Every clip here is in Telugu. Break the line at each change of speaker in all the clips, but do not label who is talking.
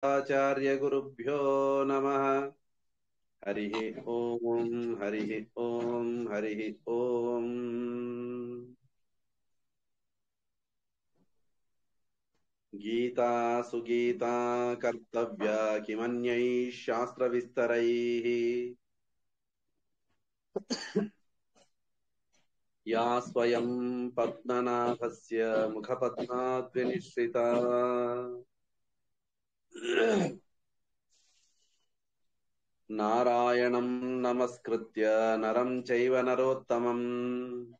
आचार्यगुरुभ्यो नमः। हरिः ओम् हरिः ओम् हरिः ओम्। गीता सुगीता कर्तव्या किमन्यैः शास्त्रविस्तरैः। या स्वयं पद्मनाभस्य मुखपद्माद् विनिश्रिता। नारायणं नमस्कृत्य नरं चैव नरोत्तमम्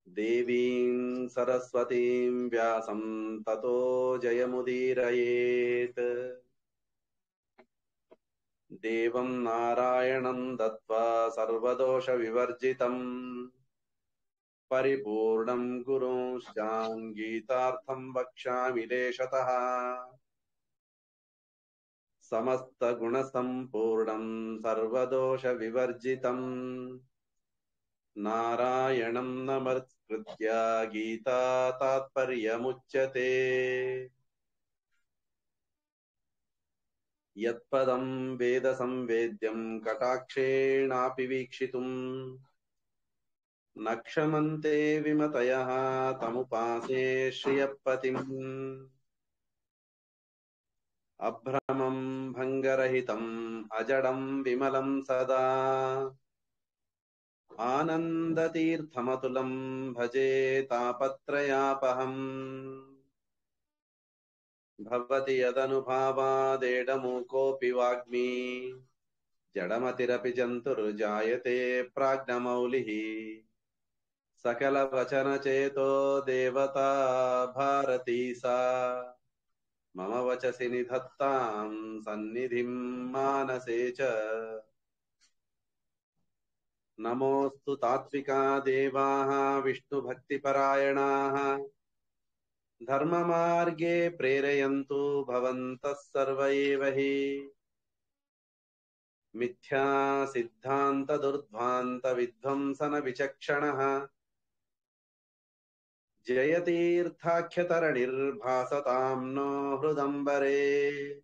देवीं सरस्वतीं व्यासं ततो जयमुदीरयेत्। देवं नारायणं दत्त्वा सर्वदोषविवर्जितम् परिपूर्णं गुरुंश्चान् गीतार्थं वक्ष्यामि लेशतः। समस्तगुणसम्पूर्णं सर्वदोषविवर्जितम् नारायणं नमस्कृत्य गीता तात्पर्यमुच्यते। यत्पदं वेदसंवेद्यं कटाक्षेणापि वीक्षितुम् न क्षमन्ते विमतयः तमुपासे श्रियःपतिम्। अभ्रमं भङ्गरहितम् अजडं विमलं सदा आनन्दतीर्थमतुलं भजे तापत्रयापहम्। भवति यदनुभावादेडमूकोऽपि वाग्मी जडमतिरपि जन्तुर्जायते प्राज्ञमौलिः। सकलवचनचेतो देवता भारती सा मम वचसि निधत्तां सन्निधिं मानसे च। नमोऽस्तु तात्विका देवाः विष्णुभक्तिपरायणाः धर्ममार्गे प्रेरयन्तु भवन्तः सर्व एव हि। मिथ्या सिद्धान्त दुर्ध्वान्त विध्वंसन विचक्षणः जयतीर्थाख्यतरणिर्भासतां नो हृदम्बरे।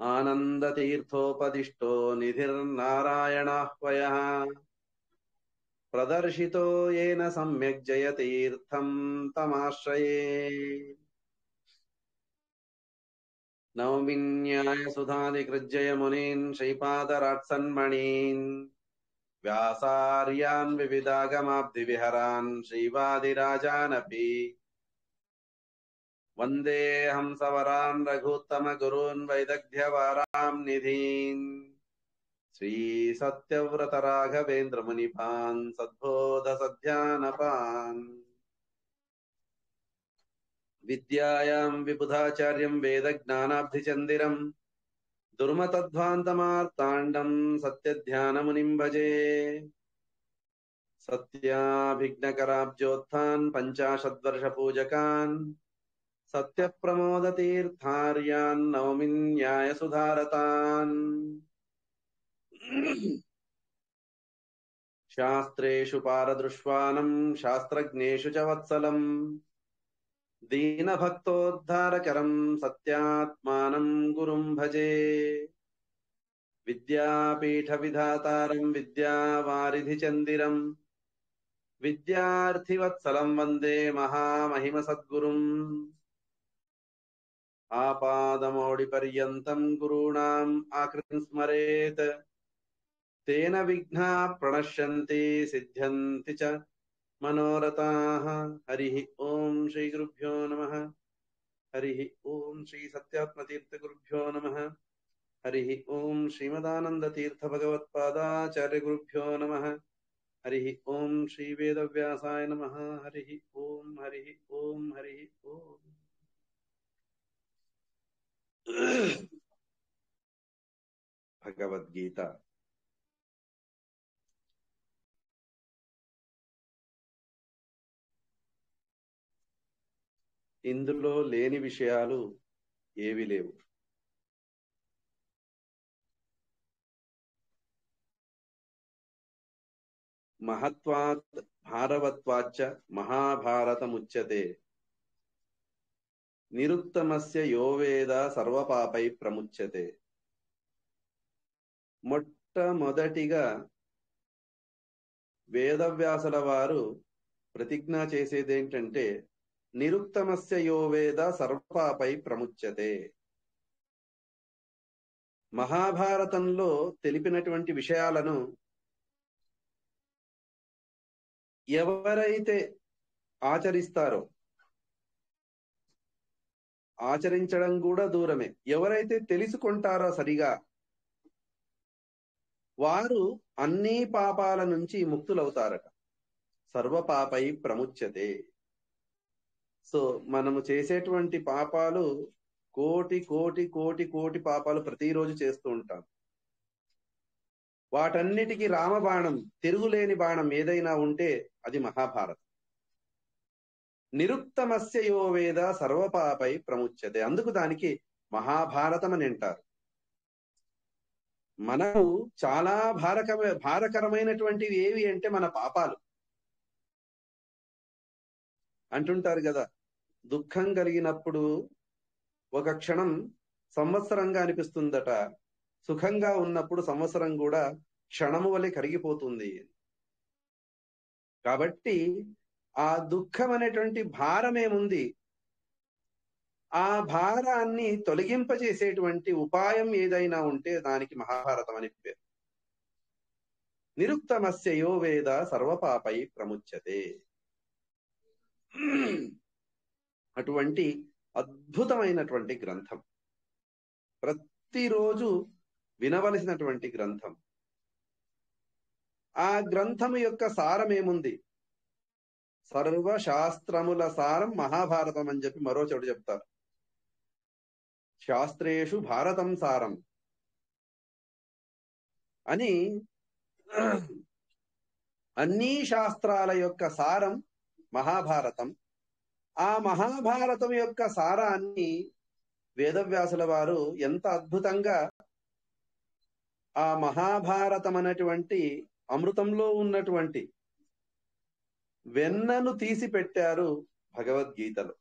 आनन्दतीर्थोपदिष्टो निधिर्नारायणाह्वयः प्रदर्शितो येन सम्यक् जयतीर्थं तमाश्रये। नौमिन्यायसुधादिकृज्जय मुनीन् श्रीपादराट्सन्मणीन् व्यासार्यान् विविधागमाब्धिविहरान् श्रीवादिराजानपि वन्दे हंसवरान् रघूत्तमगुरून् वैदग्ध्यवाराम् निधीन् श्रीसत्यव्रतराघवेन्द्रमुनिपान् सद्बोधसध्यानपान्। विद्यायाम् विबुधाचार्यम् वेदज्ञानाब्धिचन्दिरम् दुर्मतध्वान्तमार्ताण्डम् सत्यध्यानमुनिम् भजे। सत्याभिघ्नकराब्जोत्थान् पञ्चाशद्वर्षपूजकान् सत्यप्रमोदतीर्थार्यान् नौमिन्यायसुधारतान्। शास्त्रेषु पारदृश्वानम् शास्त्रज्ञेषु च वत्सलम् दीनभक्तोद्धारकरम् सत्यात्मानम् गुरुम् भजे। विद्यापीठविधातारम् विद्यावारिधिचन्दिरम् विद्यार्थिवत्सलम् वन्दे महामहिमसद्गुरुम्। आपादमौलिपर्यन्तम् गुरूणाम् आकृतिम् स्मरेत् तेन विघ्नाः प्रणश्यन्ति सिद्ध्यन्ति च मनोरथाः। हरिः ओम् श्रीगुरुभ्यो नमः। हरिः ओम् श्री सत्यात्मतीर्थगुरुभ्यो नमः। हरिः ओम् श्रीमदानन्दतीर्थभगवत्पादाचार्यगुरुभ्यो नमः। हरिः ओम् श्रीवेदव्यासाय नमः। हरिः ओम् हरिः ओम् हरिः ओम्। భగవద్గీత ఇందులో లేని విషయాలు ఏవి లేవు. మహత్వాత్ భారవత్వాచ్చ మహాభారతముచ్యతే. నిరుక్తమస్య యో వేద సర్వపాపై ప్రముచ్యతే. మొట్టమొదటిగా వేదవ్యాసుల వారు ప్రతిజ్ఞ చేసేది ఏంటంటే, నిరుక్తమస్య యో వేద సర్వపాపై ప్రముచ్యతే. మహాభారతంలో తెలిపినటువంటి విషయాలను ఎవరైతే ఆచరిస్తారో, ఆచరించడం కూడా దూరమే, ఎవరైతే తెలుసుకుంటారో సరిగా, వారు అన్ని పాపాల నుంచి ముక్తులవుతారట. సర్వపాపై ప్రముచ్యతే. సో మనము చేసేటువంటి పాపాలు కోటి కోటి కోటి కోటి పాపాలు ప్రతిరోజు చేస్తూ ఉంటాం. వాటన్నిటికీ రామబాణం, తిరుగులేని బాణం ఏదైనా ఉంటే అది మహాభారతం. నిరుక్తమస్య యో వేద సర్వపాపై ప్రముచ్యతే. అందుకు దానికి మహాభారతం అని అంటారు. మనకు చాలా భారకరమైనటువంటివి ఏవి అంటే మన పాపాలు. అంటుంటారు కదా, దుఃఖం కలిగినప్పుడు ఒక క్షణం సంవత్సరంగా అనిపిస్తుందట, సుఖంగా ఉన్నప్పుడు సంవత్సరం కూడా క్షణము వలె కరిగిపోతుంది. కాబట్టి ఆ దుఃఖం అనేటువంటి భారం ఏముంది, ఆ భారాన్ని తొలగింపజేసేటువంటి ఉపాయం ఏదైనా ఉంటే దానికి మహాభారతం అని పేరు. నిరుక్తమస్య యో వేద సర్వపాపై ప్రముచ్యతే. అటువంటి అద్భుతమైనటువంటి గ్రంథం, ప్రతిరోజు వినవలసినటువంటి గ్రంథం. ఆ గ్రంథము యొక్క సారం ఏముంది, సర్వశాస్త్రముల సారం మహాభారతం అని చెప్పి మరో చోటు చెప్తారు. శాస్త్రేషు భారతం సారం అని అన్ని శాస్త్రాల యొక్క సారం మహాభారతం. ఆ మహాభారతం యొక్క సారాన్ని వేదవ్యాసుల వారు ఎంత అద్భుతంగా ఆ మహాభారతం అనేటువంటి అమృతంలో ఉన్నటువంటి వెన్నను తీసి పెట్టారు భగవద్గీతలో.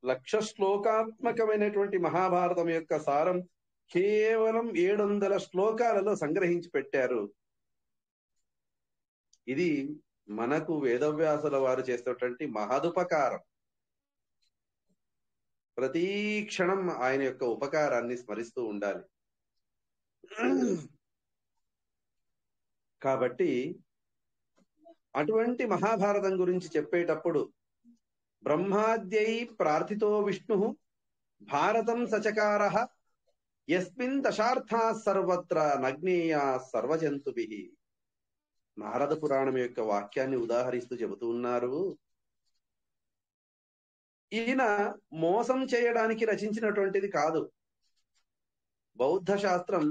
1,00,000 శ్లోకాత్మకమైనటువంటి మహాభారతం యొక్క సారం కేవలం 700 శ్లోకాలలో సంగ్రహించి పెట్టారు. ఇది మనకు వేదవ్యాసుల వారు చేసేటువంటి మహదుపకారం. ప్రతి క్షణం ఆయన యొక్క ఉపకారాన్ని స్మరిస్తూ ఉండాలి. కాబట్టి అటువంటి మహాభారతం గురించి చెప్పేటప్పుడు బ్రహ్మాద్యై ప్రార్థితో విష్ణు భారతం సచకారః యస్మిన్ దశార్థా సర్వత్ర నగ్నేయా సర్వజంతుభిః. నారద పురాణం యొక్క వాక్యాన్ని ఉదాహరిస్తూ చెబుతూ ఉన్నారు, ఈయన మోసం చేయడానికి రచించినటువంటిది కాదు. బౌద్ధ శాస్త్రం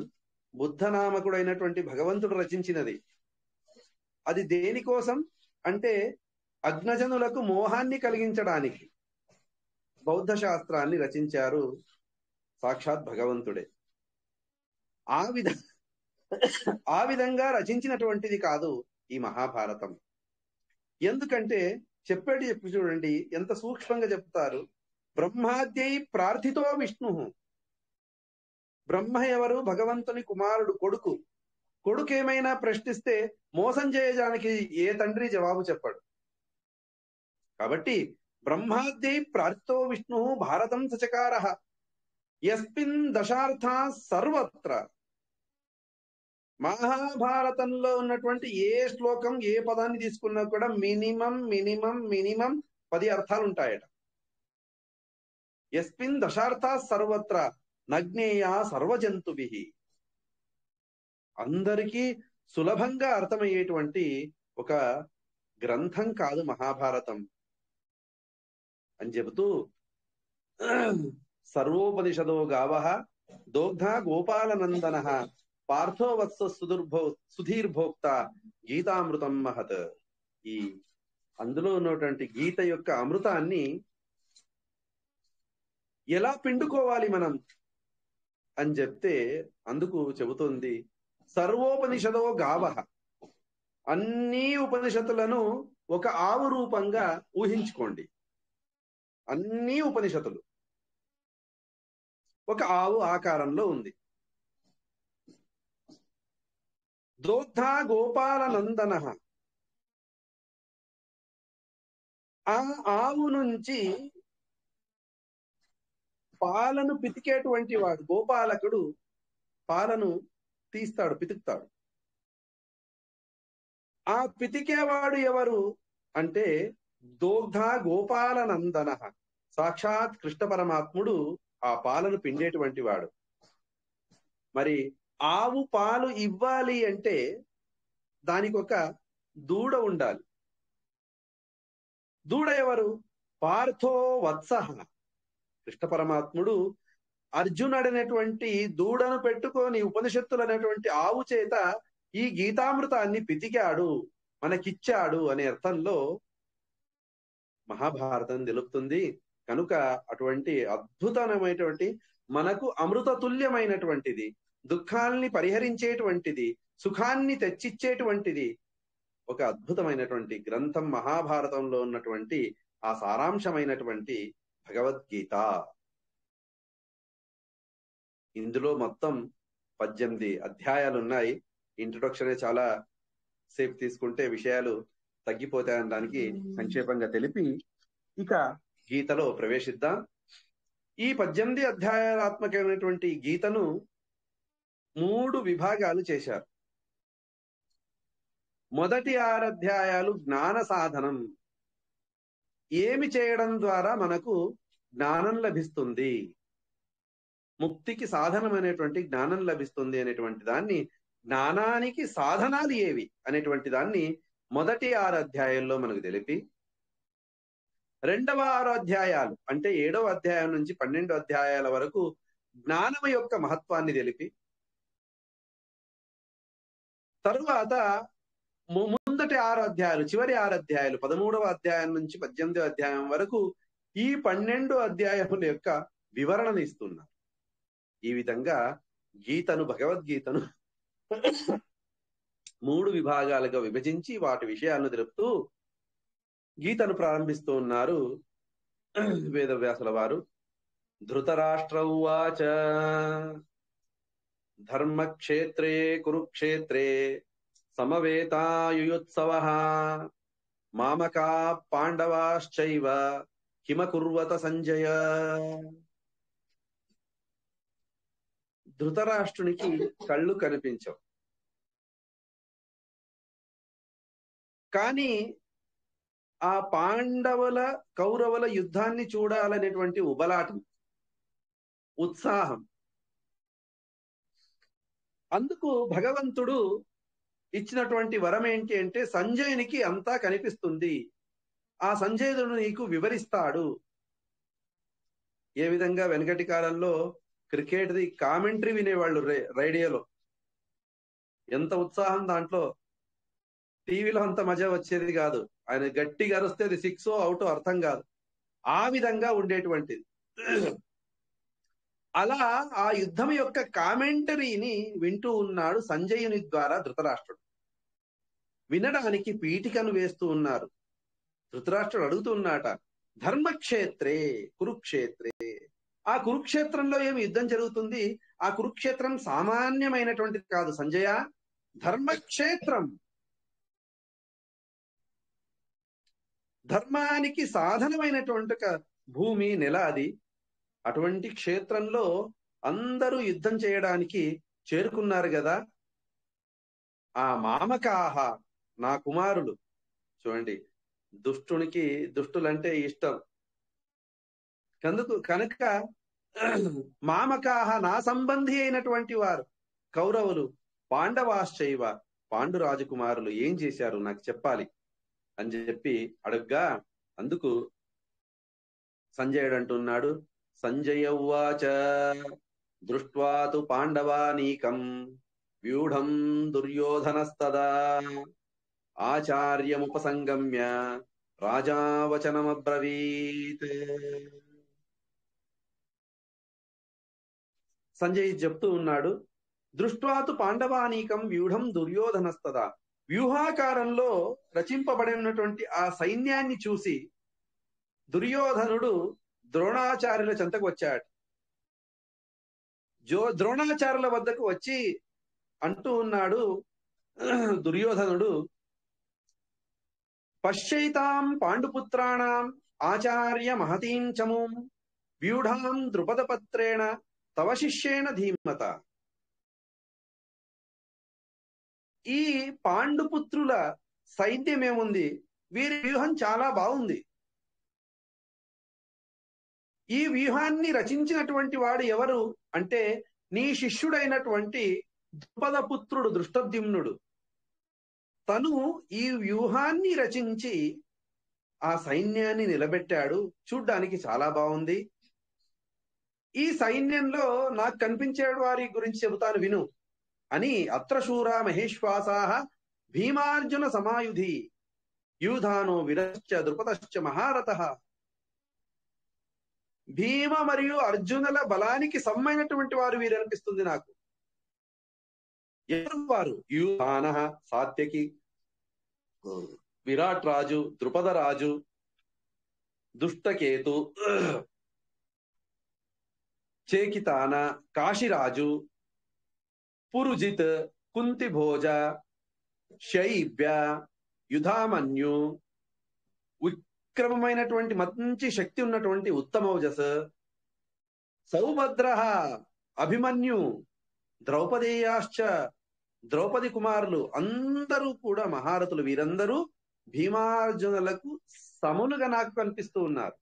బుద్ధనామకుడైనటువంటి భగవంతుడు రచించినది. అది దేనికోసం అంటే అజ్ఞజనులకు మోహాన్ని కలిగించడానికి బౌద్ధ శాస్త్రాన్ని రచించారు సాక్షాత్ భగవంతుడే. ఆ విధంగా రచించినటువంటిది కాదు ఈ మహాభారతం. ఎందుకంటే చెప్పి చూడండి ఎంత సూక్ష్మంగా చెప్తారు. బ్రహ్మాద్యై ప్రార్థితో విష్ణు. బ్రహ్మ ఎవరు? భగవంతుని కుమారుడు, కొడుకు. కొడుకు ఏమైనా ప్రశ్నిస్తే మోసం చేయడానికి ఏ తండ్రి జవాబు చెప్పాడు. కాబట్టి బ్రహ్మాద్యై ప్రార్థితో విష్ణు భారతం సచకారః యస్మిన్ దశార్థా సర్వత్ర. మహాభారతంలో ఉన్నటువంటి ఏ శ్లోకం ఏ పదాన్ని తీసుకున్నా కూడా మినిమం 10 అర్థాలు ఉంటాయట. యస్మిన్ దశార్థా సర్వత్ర నగ్నేయా సర్వజంతుభిః. అందరికీ సులభంగా అర్థమయ్యేటువంటి ఒక గ్రంథం కాదు మహాభారతం అని చెబుతూ, సర్వోపనిషదో గావః దోగ్ధా గోపాలనందనః పార్థో వత్స సుధీర్భోక్త గీతామృతం మహత్. ఈ అందులో ఉన్నటువంటి గీత యొక్క అమృతాన్ని ఎలా పిండుకోవాలి మనం అని చెప్తే అందుకు చెబుతుంది సర్వోపనిషదో గావః. అన్ని ఉపనిషత్తులను ఒక ఆవు రూపంగా ఊహించుకోండి. అన్ని ఉపనిషత్తులు ఒక ఆవు ఆకారంలో ఉంది. దోగ్ధా గోపాల నందన, ఆ ఆవు నుంచి పాలను పితికేటువంటి వాడు గోపాలకుడు పాలను తీస్తాడు, పితుకుతాడు. ఆ పితికేవాడు ఎవరు అంటే దోగ్ధ గోపాల నందన, సాక్షాత్ కృష్ణ పరమాత్ముడు ఆ పాలను పిండేటువంటి వాడు. మరి ఆవు పాలు ఇవ్వాలి అంటే దానికి ఒక దూడ ఉండాలి. దూడ ఎవరు? పార్థో వత్సః. కృష్ణ పరమాత్ముడు అర్జునుడనేటువంటి దూడను పెట్టుకొని ఉపనిషత్తులు అనేటువంటి ఆవు చేత ఈ గీతామృతాన్ని పితికాడు, మనకిచ్చాడు అనే అర్థంలో మహాభారతం తెలుపుతుంది. కనుక అటువంటి అద్భుతమైనటువంటి, మనకు అమృత తుల్యమైనటువంటిది, దుఃఖాల్ని పరిహరించేటువంటిది, సుఖాన్ని తెచ్చిచ్చేటువంటిది ఒక అద్భుతమైనటువంటి గ్రంథం మహాభారతంలో ఉన్నటువంటి ఆ సారాంశమైనటువంటి భగవద్గీత. ఇందులో మొత్తం 18 అధ్యాయాలు ఉన్నాయి. ఇంట్రొడక్షన్ చాలా సేపు తీసుకుంటే విషయాలు తగ్గిపోతాయనడానికి సంక్షేపంగా తెలిపి ఇక గీతలో ప్రవేశిద్దాం. ఈ 18 అధ్యాయాత్మకమైనటువంటి గీతను 3 విభాగాలు చేశారు. మొదటి 6 అధ్యాయాలు జ్ఞాన సాధనం, ఏమి చేయడం ద్వారా మనకు జ్ఞానం లభిస్తుంది, ముక్తికి సాధనం అనేటువంటి జ్ఞానం లభిస్తుంది అనేటువంటి దాన్ని, జ్ఞానానికి సాధనాలు ఏవి అనేటువంటి దాన్ని మొదటి 6 అధ్యాయంలో మనకు తెలిపి, రెండవ 6 అధ్యాయాలు అంటే 7వ అధ్యాయం నుంచి 12 అధ్యాయాల వరకు జ్ఞానం యొక్క మహత్వాన్ని తెలిపి, తరువాత ముందటి 6 అధ్యాయాలు, చివరి 6 అధ్యాయాలు 13వ అధ్యాయం నుంచి 18వ అధ్యాయం వరకు ఈ 12 అధ్యాయముల యొక్క వివరణను ఇస్తున్నారు. ఈ విధంగా గీతను, భగవద్గీతను 3 విభాగాలుగా విభజించి వాటి విషయాలను తెలుపుతూ గీతను ప్రారంభిస్తూ ఉన్నారు వేదవ్యాసుల వారు. ధృతరాష్ట్ర ఉవాచ ధర్మక్షేత్రే కురుక్షేత్రే సమవేతాయుయుత్సవః మామకా పాండవాశ్చైవ కిమకుర్వత సంజయ. ధృతరాష్ట్రునికి కళ్ళు కనిపించవు, కానీ ఆ పాండవుల కౌరవుల యుద్ధాన్ని చూడాలనేటువంటి ఉబలాటం, ఉత్సాహం, అందుకు భగవంతుడు ఇచ్చినటువంటి వరం ఏంటి అంటే సంజయునికి అంతా కనిపిస్తుంది, ఆ సంజయుడు నీకు వివరిస్తాడు. ఏ విధంగా వెనకటి కాలంలో క్రికెట్ది కామెంటరీ వినేవాళ్ళు రేడియోలో, ఎంత ఉత్సాహం దాంట్లో. టీవీలో అంత మజా వచ్చేది కాదు, ఆయన గట్టిగా అరిస్తే అది 6 అవుటో అర్థం కాదు, ఆ విధంగా ఉండేటువంటిది. అలా ఆ యుద్ధం యొక్క కామెంటరీని వింటూ ఉన్నాడు సంజయుని ద్వారా ధృతరాష్ట్రుడు. వినడానికి పీఠికను వేస్తూ ఉన్నారు. ధృతరాష్ట్రుడు అడుగుతున్నాట, ధర్మక్షేత్రే కురుక్షేత్రే, ఆ కురుక్షేత్రంలో ఏమి యుద్ధం జరుగుతుంది? ఆ కురుక్షేత్రం సామాన్యమైనటువంటిది కాదు సంజయ, ధర్మక్షేత్రం, ధర్మానికి సాధనమైనటువంటి భూమి, నెల అది. అటువంటి క్షేత్రంలో అందరూ యుద్ధం చేయడానికి చేరుకున్నారు కదా. ఆ మామకాహ, నా కుమారులు, చూడండి, దుష్టునికి దుష్టులంటే ఇష్టం కనుక మామకాహ, నా సంబంధి అయినటువంటి వారు కౌరవులు, పాండవాశ్చైవ, పాండు రాజకుమారులు ఏం చేశారు నాకు చెప్పాలి అని చెప్పి అడుగ్గా, అందుకు సంజయుడు అంటున్నాడు, సంజయ ఉవాచ దృష్ట్వా తు పాండవానీకం వ్యూఢం దుర్యోధనస్తదా ఆచార్యముపసంగమ్య రాజావచనమబ్రవీత్. సంజయ్ చెప్తూ ఉన్నాడు, దృష్ట్వాతు పాండవానీకం వ్యూఢం దుర్యోధనస్తదా, వ్యూహాకారంలో రచింపబడి ఉన్నటువంటి ఆ సైన్యాన్ని చూసి దుర్యోధనుడు ద్రోణాచార్యుల చెంతకు వచ్చాడు. ద్రోణాచార్యుల వద్దకు వచ్చి అంటూ ఉన్నాడు దుర్యోధనుడు, పశ్యైతాం పాండుపుత్రాణం ఆచార్య మహతీం చమూం వ్యూఢాం ద్రుపదపత్రేణ తవ శిష్యేణ ధీమత. ఈ పాండుపుత్రుల సైన్యం ఏముంది, వీరి వ్యూహం చాలా బాగుంది. ఈ వ్యూహాన్ని రచించినటువంటి వాడు ఎవరు అంటే నీ శిష్యుడైనటువంటి ద్రుపదపుత్రుడు దృష్టద్యుమ్నుడు. తను ఈ వ్యూహాన్ని రచించి ఆ సైన్యాన్ని నిలబెట్టాడు. చూడ్డానికి చాలా బాగుంది. ఈ సైన్యంలో నాకు కనిపించే వారి గురించి చెబుతాను విను అని అత్రశూరా మహేశ్వాసాః భీమార్జున సమాయుధి యూధానో విరశ్చ ద్రుపదశ్చ మహారథః. భీమ మరియు అర్జునుల బలానికి సమ్మైనటువంటి వారు వీరు అనిపిస్తుంది నాకు. ఎవరు వారు? యూధానః సాత్యకి, విరాట్ రాజు, ద్రుపద రాజు, దుష్టకేతు, చేకితాన, కాశీరాజు, పురుజిత్, కుంతిభోజ, శైబ్య, యుధామన్యు, విక్రమమైనటువంటి మంచి శక్తి ఉన్నటువంటి ఉత్తమౌజస్, సౌభద్ర, అభిమన్యు, ద్రౌపదేయాశ్చ, ద్రౌపది కుమారులు అందరూ కూడా మహారథులు. వీరందరూ భీమార్జునులకు సములుగా నాకు కనిపిస్తూ ఉన్నారు.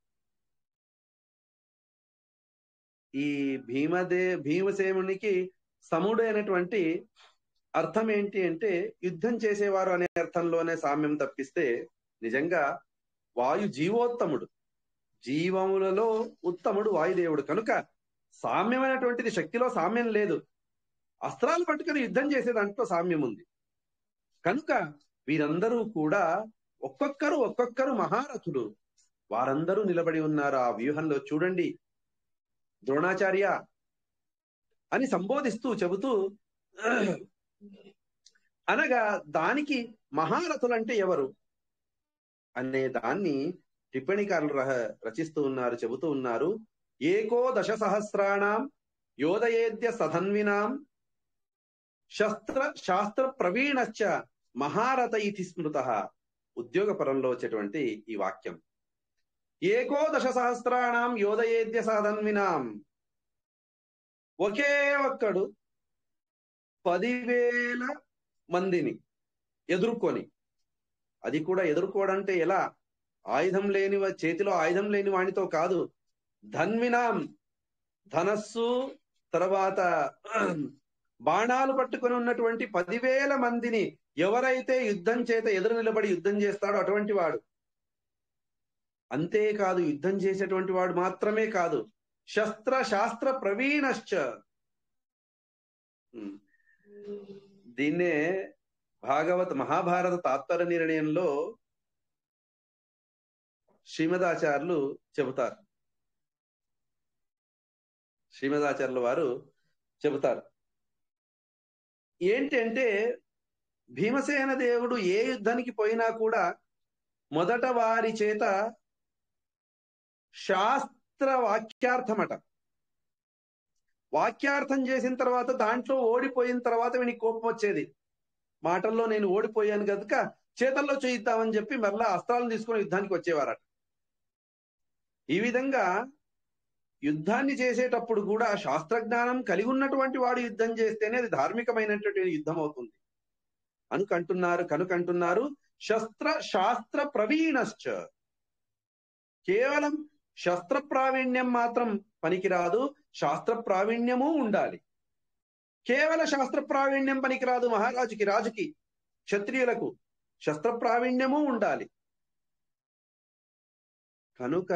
ఈ భీమసేనునికి సముడైనటువంటి అర్థం ఏంటి అంటే యుద్ధం చేసేవారు అనే అర్థంలోనే సామ్యం తప్పిస్తే నిజంగా వాయు జీవోత్తముడు, జీవములలో ఉత్తముడు వాయుదేవుడు. కనుక సామ్యమైనటువంటిది శక్తిలో సామ్యం లేదు. అస్త్రాలు పట్టుకుని యుద్ధం చేసే దాంట్లో సామ్యం ఉంది. కనుక వీరందరూ కూడా ఒక్కొక్కరు మహారథులు. వారందరూ నిలబడి ఉన్నారు ఆ వ్యూహంలో. చూడండి, ద్రోణాచార్య అని సంబోధిస్తూ చెబుతూ అనగా దానికి మహారథులంటే ఎవరు అనే దాన్ని టిప్పణికారులు రచిస్తూ ఉన్నారు, చెబుతూ ఉన్నారు. ఏకో దశ సహస్రాణం యోధయేద్య సధన్వినాం శాస్త్ర ప్రవీణశ్చ మహారథ ఇతి స్మృత. ఉద్యోగ పరంలో వచ్చేటువంటి ఈ వాక్యం. ఏకో దశ సహస్రాణం యోధయేద్య సధన్వినాం. ఒకే ఒక్కడు 10,000 మందిని ఎదుర్కొని, అది కూడా ఎదుర్కోవడంటే ఎలా? ఆయుధం లేని, చేతిలో ఆయుధం లేని వానితో కాదు. ధన్వినాం, ధనస్సు తర్వాత బాణాలు పట్టుకొని ఉన్నటువంటి 10,000 మందిని ఎవరైతే యుద్ధం చేత ఎదురు నిలబడి యుద్ధం చేస్తాడో అటువంటి వాడు. అంతేకాదు, యుద్ధం చేసేటువంటి వాడు మాత్రమే కాదు, శాస్త్ర ప్రవీణశ్చ. దీన్నే మహాభారత తాత్పర్య నిర్ణయంలో శ్రీమదాచార్యులు చెబుతారు. శ్రీమదాచార్యుల వారు చెబుతారు ఏంటంటే భీమసేన దేవుడు ఏ యుద్ధానికి పోయినా కూడా మొదట వారి చేత శాస్త్ర వాక్యార్థమట. వాక్యార్థం చేసిన తర్వాత దాంట్లో ఓడిపోయిన తర్వాత వీనికి కోపం వచ్చేది. మాటల్లో నేను ఓడిపోయాను కనుక చేతల్లో చేయిద్దామని చెప్పి మరలా అస్త్రాలను తీసుకొని యుద్ధానికి వచ్చేవారట. ఈ విధంగా యుద్ధాన్ని చేసేటప్పుడు కూడా శాస్త్రజ్ఞానం కలిగి ఉన్నటువంటి వాడు యుద్ధం చేస్తేనే అది ధార్మికమైనటువంటి యుద్ధం అవుతుంది కనుకంటున్నారు. శాస్త్ర ప్రవీణశ్చ. కేవలం శస్త్ర ప్రావీణ్యం మాత్రం పనికిరాదు, శాస్త్ర ప్రావీణ్యము ఉండాలి. కేవల శాస్త్ర ప్రావీణ్యం పనికిరాదు. మహారాజుకి, రాజుకి, క్షత్రియులకు శస్త్ర ప్రావీణ్యము ఉండాలి. కనుక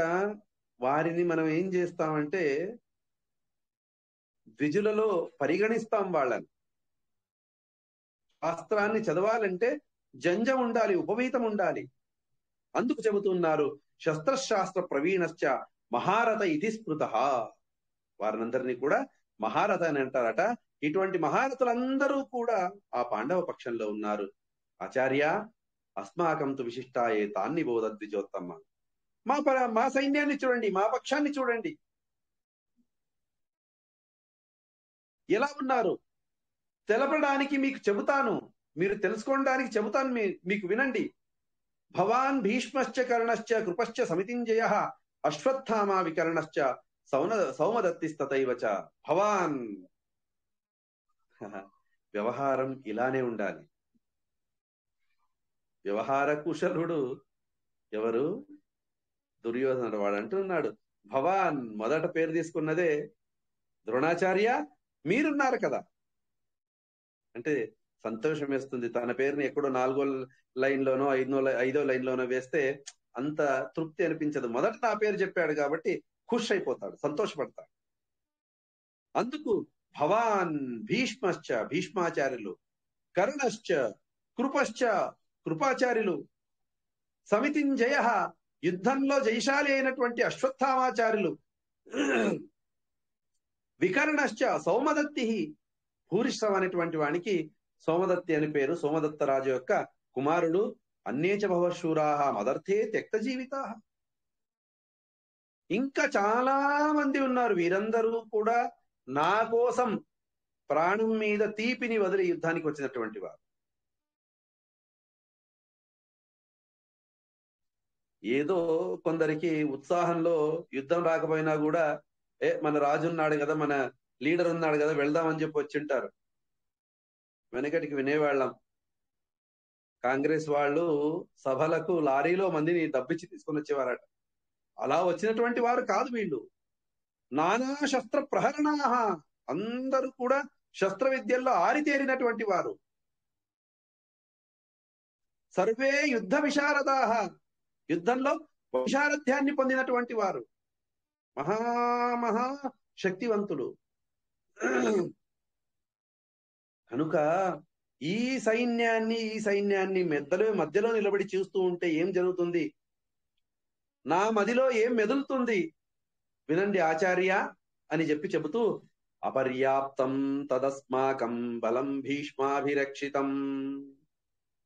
వారిని మనం ఏం చేస్తామంటే ద్విజులలో పరిగణిస్తాం. వాళ్ళని శాస్త్రాన్ని చదవాలంటే జంజం ఉండాలి, ఉపవీతం ఉండాలి. అందుకు చెబుతున్నారు శస్త్రశాస్త్ర ప్రవీణశ్చ మహారథ ఇతి స్మృత. వారినందరినీ కూడా మహారథ అని అంటారట. ఇటువంటి మహారథులందరూ కూడా ఆ పాండవ పక్షంలో ఉన్నారు. ఆచార్య అస్మాకం తు విశిష్టాయే తాన్ని బోధ ద్విజోత్తమ. మా సైన్యాన్ని చూడండి, మా పక్షాన్ని చూడండి, ఎలా ఉన్నారు తెలపడానికి మీకు చెబుతాను, మీరు తెలుసుకోవడానికి చెబుతాను, మీకు వినండి. భవాన్ భీష్మశ్చ కర్ణశ్చ కృపశ్చ సమితింజయ అశ్వత్థామా వికర్ణశ్చ సౌమదత్తిస్తతైవచ. భవాన్ వ్యవహారం ఇలానే ఉండాలి. వ్యవహార కుశలుడు ఎవరు? దుర్యోధనుడు. వాడు అంటున్నాడు, భవాన్ మొదట పేరు తీసుకున్నదే ద్రోణాచార్య, మీరున్నారు కదా అంటే సంతోషం వేస్తుంది. తన పేరుని ఎక్కడో 4వ లైన్లోనో 5వ లైన్లోనో వేస్తే అంత తృప్తి అనిపించదు. మొదట నా పేరు చెప్పాడు కాబట్టి ఖుష్ అయిపోతాడు, సంతోషపడతాడు. అందుకు భవాన్ భీష్మశ్చ భీష్మాచార్యులు, కర్ణశ్చ కృపశ్చ కృపాచార్యులు, సమితింజయ యుద్ధంలో జయశాలి అయినటువంటి అశ్వత్థామాచార్యులు, వికర్ణశ్చ సౌమదత్తి భూరిశ్రవ అనేటువంటి వానికి సోమదత్తి అని పేరు. సోమదత్త రాజు యొక్క కుమారుడు. అన్యేచ భవశూరాహ మదర్థే త్యక్త జీవితా. ఇంకా చాలా మంది ఉన్నారు. వీరందరూ కూడా నా కోసం ప్రాణం మీద తీపిని వదిలి యుద్ధానికి వచ్చినటువంటి వారు. ఏదో కొందరికి ఉత్సాహంలో యుద్ధం రాకపోయినా కూడా మన రాజు ఉన్నాడు కదా, మన లీడర్ ఉన్నాడు కదా, వెళ్దామని చెప్పి వచ్చింటారు. వెనకటికి వినేవాళ్ళం, కాంగ్రెస్ వాళ్ళు సభలకు లారీలో మందిని డబ్బిచ్చి తీసుకొని వచ్చేవారట. అలా వచ్చినటువంటి వారు కాదు వీళ్ళు. నానా శస్త్ర ప్రహరణాహ, అందరూ కూడా శస్త్ర విద్యల్లో ఆరితేరినటువంటి వారు. సర్వే యుద్ధ విశారదాహ, యుద్ధంలో విశారథ్యాన్ని పొందినటువంటి వారు, మహా శక్తివంతులు. కనుక ఈ సైన్యాన్ని మధ్యలో నిలబడి చూస్తూ ఉంటే ఏం జరుగుతుంది, నా మదిలో ఏం మెదులుతుంది వినండి ఆచార్య అని చెబుతూ, అపర్యాప్తం తదస్మాకం బలం భీష్మాభిరక్షితం,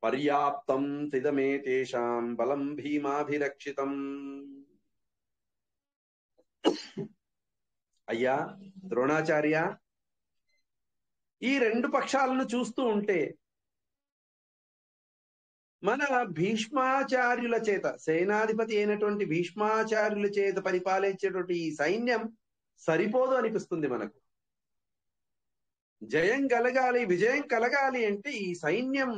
పర్యాప్తం తిదమే తేషాం బలం భీమాభిరక్షితం. అయ్యా ద్రోణాచార్య, ఈ రెండు పక్షాలను చూస్తూ ఉంటే మన భీష్మాచార్యుల చేత, సేనాధిపతి అయినటువంటి భీష్మాచార్యుల చేత పరిపాలించేటువంటి ఈ సైన్యం సరిపోదు అనిపిస్తుంది మనకు. జయం కలగాలి, విజయం కలగాలి అంటే ఈ సైన్యం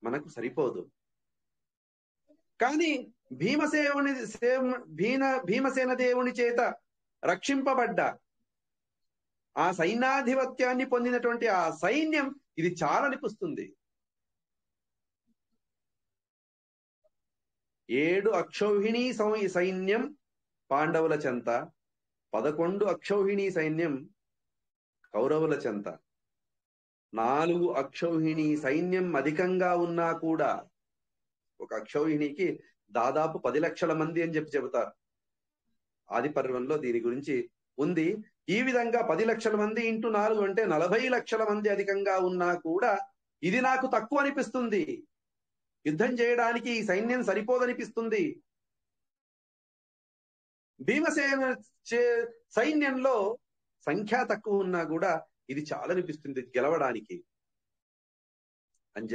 మనకు సరిపోదు. కానీ భీమసేన దేవుని చేత రక్షింపబడ్డ ఆ సైన్యాధిపత్యాన్ని పొందినటువంటి ఆ సైన్యం ఇది చాలా అనిపిస్తుంది. 7 అక్షౌహిణీ సైన్యం పాండవుల చెంత, 11 అక్షౌహిణీ సైన్యం కౌరవుల చెంత. 4 అక్షౌహిణీ సైన్యం అధికంగా ఉన్నా కూడా, ఒక అక్షౌహిణికి దాదాపు 10 లక్షల మంది అని చెబుతారు. ఆది పర్వంలో దీని గురించి ఉంది. ఈ విధంగా 10 లక్షల మంది ఇంటూ 4 అంటే 40 లక్షల మంది అధికంగా ఉన్నా కూడా ఇది నాకు తక్కువ అనిపిస్తుంది. యుద్ధం చేయడానికి ఈ సైన్యం సరిపోదనిపిస్తుంది. భీమసేన సైన్యంలో సంఖ్య తక్కువ ఉన్నా కూడా ఇది చాలా అనిపిస్తుంది గెలవడానికి అని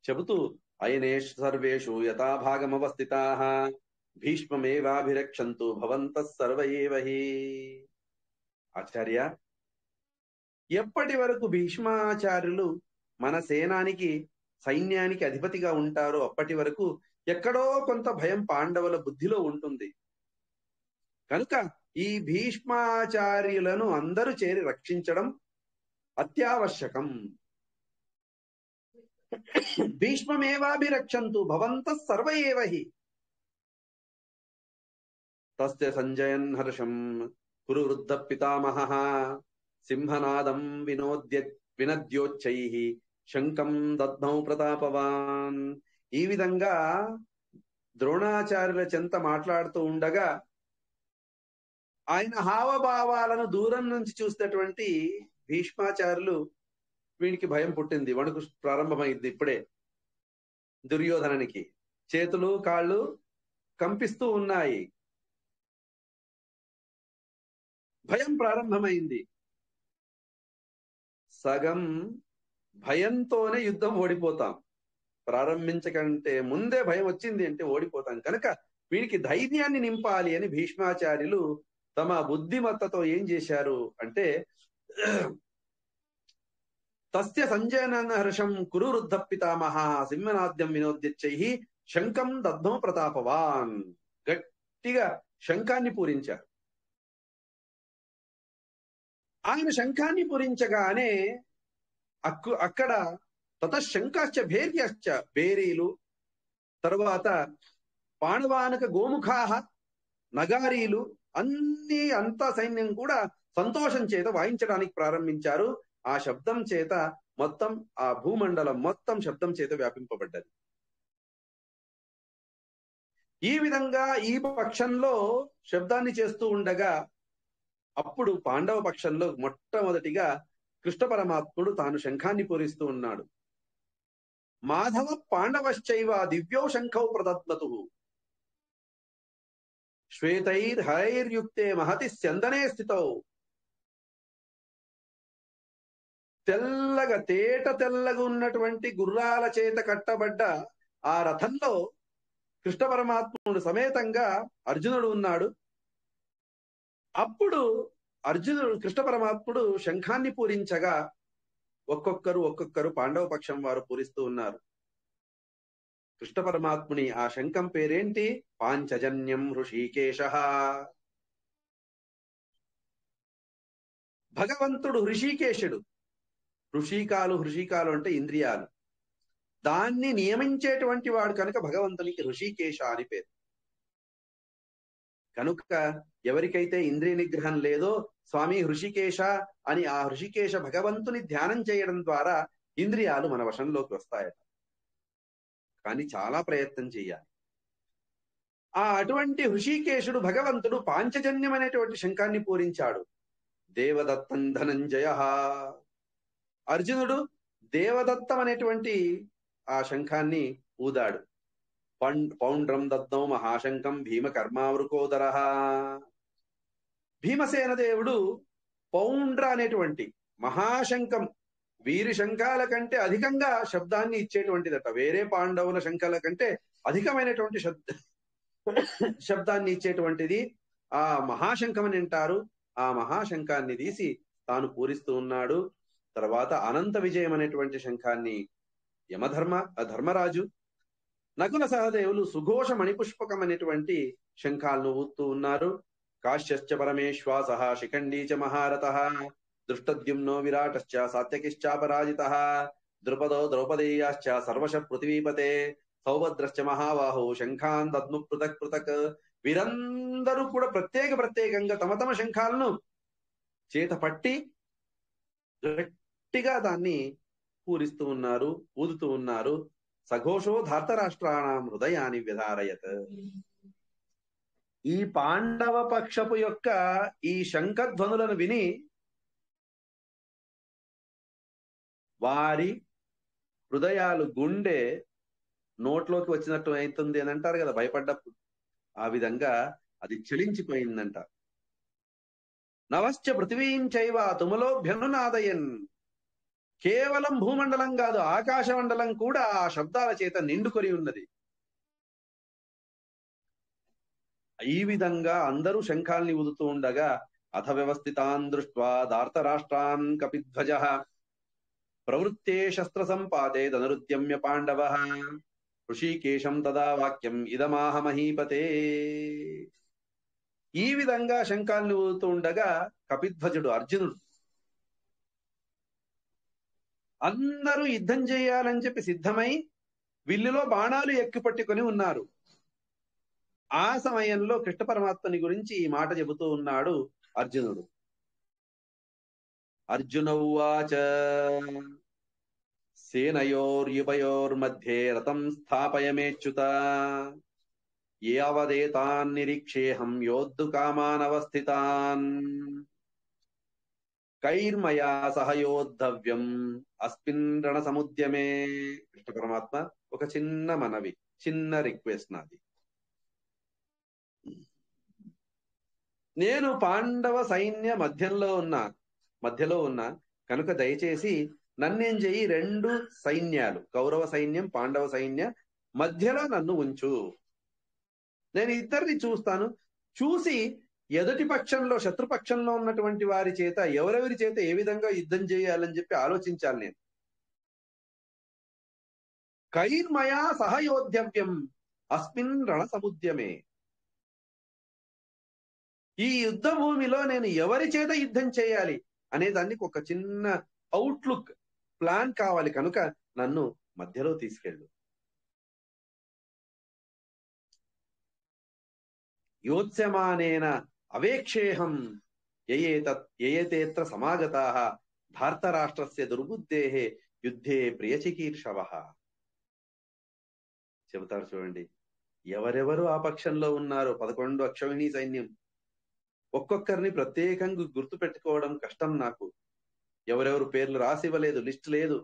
చెబుతూ, అయనేష్ సర్వేషు యథాభాగమవస్థితాః భీష్మమేవాభిరక్షంతు భవంతః సర్వ ఏవ హి. ఆచార్య, ఎప్పటి వరకు భీష్మాచార్యులు మన సైన్యానికి అధిపతిగా ఉంటారో అప్పటి వరకు ఎక్కడో కొంత భయం పాండవుల బుద్ధిలో ఉంటుంది. కనుక ఈ భీష్మాచార్యులను అందరూ చేరి రక్షించడం అత్యావశ్యకం. భీష్మమేవాభిరక్షంతు భవంతః సర్వ ఏవ హి. తస్య సంజయన్ హర్షం కురు వృద్ధ పితామహః సింహనాదం వినద్యోచ్చైః శంఖం దద్మౌ ప్రతాపవాన్. ఈ విధంగా ద్రోణాచార్యుల చెంత మాట్లాడుతూ ఉండగా ఆయన హావభావాలను దూరం నుంచి చూసినటువంటి భీష్మాచార్యులు, వీనికి భయం పుట్టింది, వణుకు ప్రారంభమైంది. ఇప్పుడే దుర్యోధనునికి చేతులు కాళ్ళు కంపిస్తూ ఉన్నాయి. భయం ప్రారంభమైంది. సగం భయంతోనే యుద్ధం ఓడిపోతాం. ప్రారంభించకంటే ముందే భయం వచ్చింది అంటే ఓడిపోతాం. కనుక వీడికి ధైర్యాన్ని నింపాలి అని భీష్మాచార్యులు తమ బుద్ధిమత్తతో ఏం చేశారు అంటే, తస్య సంజయన హర్షం కురు వృద్ధ పితామహ సింహనాద్యం వినోద్యచ్చై శంఖం దద్మో ప్రతాపవాన్. గట్టిగా శంఖాన్ని పూరించారు. ఆయన శంఖాన్ని పూరించగానే అక్కడ తతశంకాశ్చ భేర్యశ్చ, బేరీలు, తరువాత పాణవానక గోముఖాహ, నగారీలు, అంతా సైన్యం కూడా సంతోషం చేత వాయించడానికి ప్రారంభించారు. ఆ శబ్దం చేత మొత్తం ఆ భూమండలం మొత్తం శబ్దం చేత వ్యాపింపబడ్డది. ఈ విధంగా ఈ పక్షంలో శబ్దాన్ని చేస్తూ ఉండగా అప్పుడు పాండవ పక్షంలో మొట్టమొదటిగా కృష్ణ పరమాత్ముడు తాను శంఖాన్ని పూరిస్తూ ఉన్నాడు. మాధవ పాండవశ్చైవ దివ్యౌ శంఖౌ ప్రదత్మతు శ్వేతైర్హరైర్యుక్తే మహతి స్యందనే స్థితౌ. తెల్లగా తెల్లగా ఉన్నటువంటి గుర్రాల చేత కట్టబడ్డ ఆ రథంలో కృష్ణ పరమాత్ముడు సమేతంగా అర్జునుడు ఉన్నాడు. అప్పుడు కృష్ణ పరమాత్ముడు శంఖాన్ని పూరించగా ఒక్కొక్కరు పాండవ పక్షం వారు పూరిస్తూ ఉన్నారు. కృష్ణ పరమాత్ముని ఆ శంఖం పేరేంటి? పాంచజన్యం హృషీకేశ. భగవంతుడు హృషీకేశుడు. హృషికాలు అంటే ఇంద్రియాలు, దాన్ని నియమించేటువంటి వాడు కనుక భగవంతునికి హృషీకేశ అని పేరు. కనుక ఎవరికైతే ఇంద్రియ నిగ్రహం లేదో స్వామి హృషికేశ అని ఆ హృషికేశ భగవంతుని ధ్యానం చేయడం ద్వారా ఇంద్రియాలు మన వశంలోకి వస్తాయట. కానీ చాలా ప్రయత్నం చేయాలి. అటువంటి హృషికేశుడు భగవంతుడు పాంచజన్యం అనేటువంటి శంఖాన్ని పూరించాడు. దేవదత్తం ధనంజయ. అర్జునుడు దేవదత్తం అనేటువంటి ఆ శంఖాన్ని ఊదాడు. పౌండ్రం దత్తం మహాశంఖం భీమ కర్మావృకోదర. భీమసేన దేవుడు పౌండ్ర అనేటువంటి మహాశంఖం, వీరి శంఖాల కంటే అధికంగా శబ్దాన్ని ఇచ్చేటువంటిదట. వేరే పాండవుల శంఖాల కంటే అధికమైనటువంటి శబ్దాన్ని ఇచ్చేటువంటిది ఆ మహాశంఖం అని అంటారు. ఆ మహాశంఖాన్ని తీసి తాను పూరిస్తూ ఉన్నాడు. తర్వాత అనంత విజయం అనేటువంటి శంఖాన్ని ధర్మరాజు, నకుల సహదేవులు సుఘోష మణిపుష్పకం అనేటువంటి శంఖాలను ఊత్తూ ఉన్నారు. కాశ్యశ్చ పరమేశ్వాస శిఖండీ చ మహారథ దృష్టద్యుమ్నో విరాటశ్చ సాత్యకిశ్చాపరాజిత ద్రుపదో ద్రౌపదేయాశ్చ సర్వశ పృథివీపతే సౌభద్రశ్చ మహాబాహో శంఖాన్ దద్ము పృథక్ పృథక్. వీరందరూ కూడా ప్రత్యేకంగా తమ శంఖాలను చేత పట్టి గట్టిగా దాన్ని పూరిస్తూ ఉన్నారు, ఊదుతూ ఉన్నారు. సఘోషో ధార్తరాష్ట్రాణం హృదయాన్ని విధారయత్. ఈ పాండవ పక్షపు యొక్క ఈ శంఖధ్వనులను విని వారి హృదయాలు, గుండె నోట్లోకి వచ్చినట్టు అవుతుంది అని అంటారు కదా భయపడ్డప్పుడు. ఆ విధంగా అది చలించిపోయిందంట. నవశ్చ పృథివీం చైవ తుమలోభ్యనునాదయన్. కేవలం భూమండలం కాదు, ఆకాశ మండలం కూడా ఆ శబ్దాల చేత నిండుకొని ఉన్నది. ఈ విధంగా అందరూ శంఖాల్ని ఊదుతూ ఉండగా అథ వ్యవస్థితాన్ దృష్ట్వా ధార్తరాష్ట్రాన్ కపిధ్వజ ప్రవృత్తే శస్త్ర సంపాదే ధనురుద్యమ్య పాండవ హృషీకేశం తదా వాక్యం ఇదమాహ మహీపతే. ఈ విధంగా శంఖాల్ని ఊదుతూ ఉండగా కపిధ్వజుడు అర్జునుడు అందరూ యుద్ధం చేయాలని చెప్పి సిద్ధమై విల్లులో బాణాలు ఎక్కుపట్టుకొని ఉన్నారు. ఆ సమయంలో కృష్ణ పరమాత్మని గురించి ఈ మాట చెబుతూ ఉన్నాడు అర్జునుడు. అర్జున ఉవాచ సేనయోర్యుభయోర్మధ్యే రథం స్థాపయమేచ్యుత యావదేతాన్ నిరీక్షేహం యోద్ధు కామానవస్థితాన్ కైర్మయా సహయోద్ధవ్యం అస్మిన్ రణ సముద్యమే. కృష్ణ పరమాత్మ ఒక చిన్న మనవి, చిన్న రిక్వెస్ట్ నాది. నేను పాండవ సైన్య మధ్యలో ఉన్నా కనుక దయచేసి నన్నేం చెయ్యి, 2 సైన్యాలు, కౌరవ సైన్యం పాండవ సైన్య మధ్యలో నన్ను ఉంచు. నేను ఇద్దరిని చూస్తాను. చూసి ఎదుటి పక్షంలో, శత్రుపక్షంలో ఉన్నటువంటి వారి చేత ఎవరెవరి చేత ఏ విధంగా యుద్ధం చేయాలని చెప్పి ఆలోచించాలి నేను. కైర్మయా సహయోధ్యవ్యం అస్మిన్ రణ సముద్యమే. ఈ యుద్ధ భూమిలో నేను ఎవరి చేత యుద్ధం చేయాలి అనే దానికి ఒక చిన్న అవుట్లుక్, ప్లాన్ కావాలి. కనుక నన్ను మధ్యలో తీసుకెళ్ళు. యోత్స్యమానేన అవేక్షేహం యయేతేత్ర సమాగతాః ధార్తరాష్ట్రస్య దుర్బుద్ధేః యుద్ధే ప్రియచికీర్షవః. చెబుతారు చూడండి, ఎవరెవరు ఆ పక్షంలో ఉన్నారో 11 అక్షౌహిణీ సైన్యం. ఒక్కొక్కరిని ప్రత్యేకంగా గుర్తు పెట్టుకోవడం కష్టం నాకు. ఎవరెవరు పేర్లు రాసి ఇవ్వలేదు, లిస్ట్ లేదు.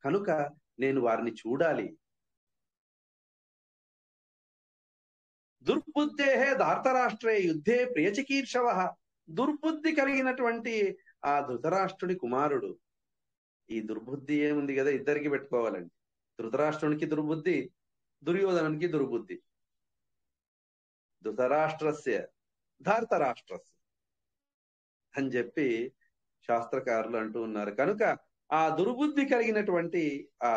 కనుక నేను వారిని చూడాలి. దుర్బుద్ధేహే ధార్తరాష్ట్రే యుద్ధే ప్రియచికీర్షవః. దుర్బుద్ధి కలిగినటువంటి ఆ ధృతరాష్ట్రుడి కుమారుడు. ఈ దుర్బుద్ధి ఏముంది కదా, ఇద్దరికి పెట్టుకోవాలండి. ధృతరాష్ట్రునికి దుర్బుద్ధి, దుర్యోధనునికి దుర్బుద్ధి. ధృతరాష్ట్రస్య ధార్తరాష్ట్రస్య అని చెప్పి శాస్త్రకారులు అంటూ ఉన్నారు. కనుక ఆ దుర్బుద్ధి కలిగినటువంటి ఆ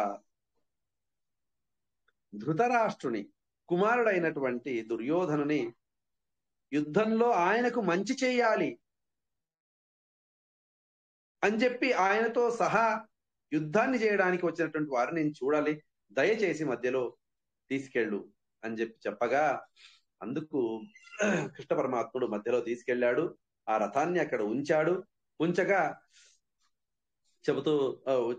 ధృతరాష్ట్రుని కుమారుడైనటువంటి దుర్యోధనుని యుద్ధంలో ఆయనకు మంచి చేయాలి అని చెప్పి ఆయనతో సహా యుద్ధాన్ని చేయడానికి వచ్చినటువంటి వారిని నేను చూడాలి, దయచేసి మధ్యలో తీసుకెళ్ళు అని చెప్పగా, అందుకు కృష్ణ పరమాత్ముడు మధ్యలో తీసుకెళ్లాడు. ఆ రథాన్ని అక్కడ ఉంచాడు. ఉంచగా చెబుతూ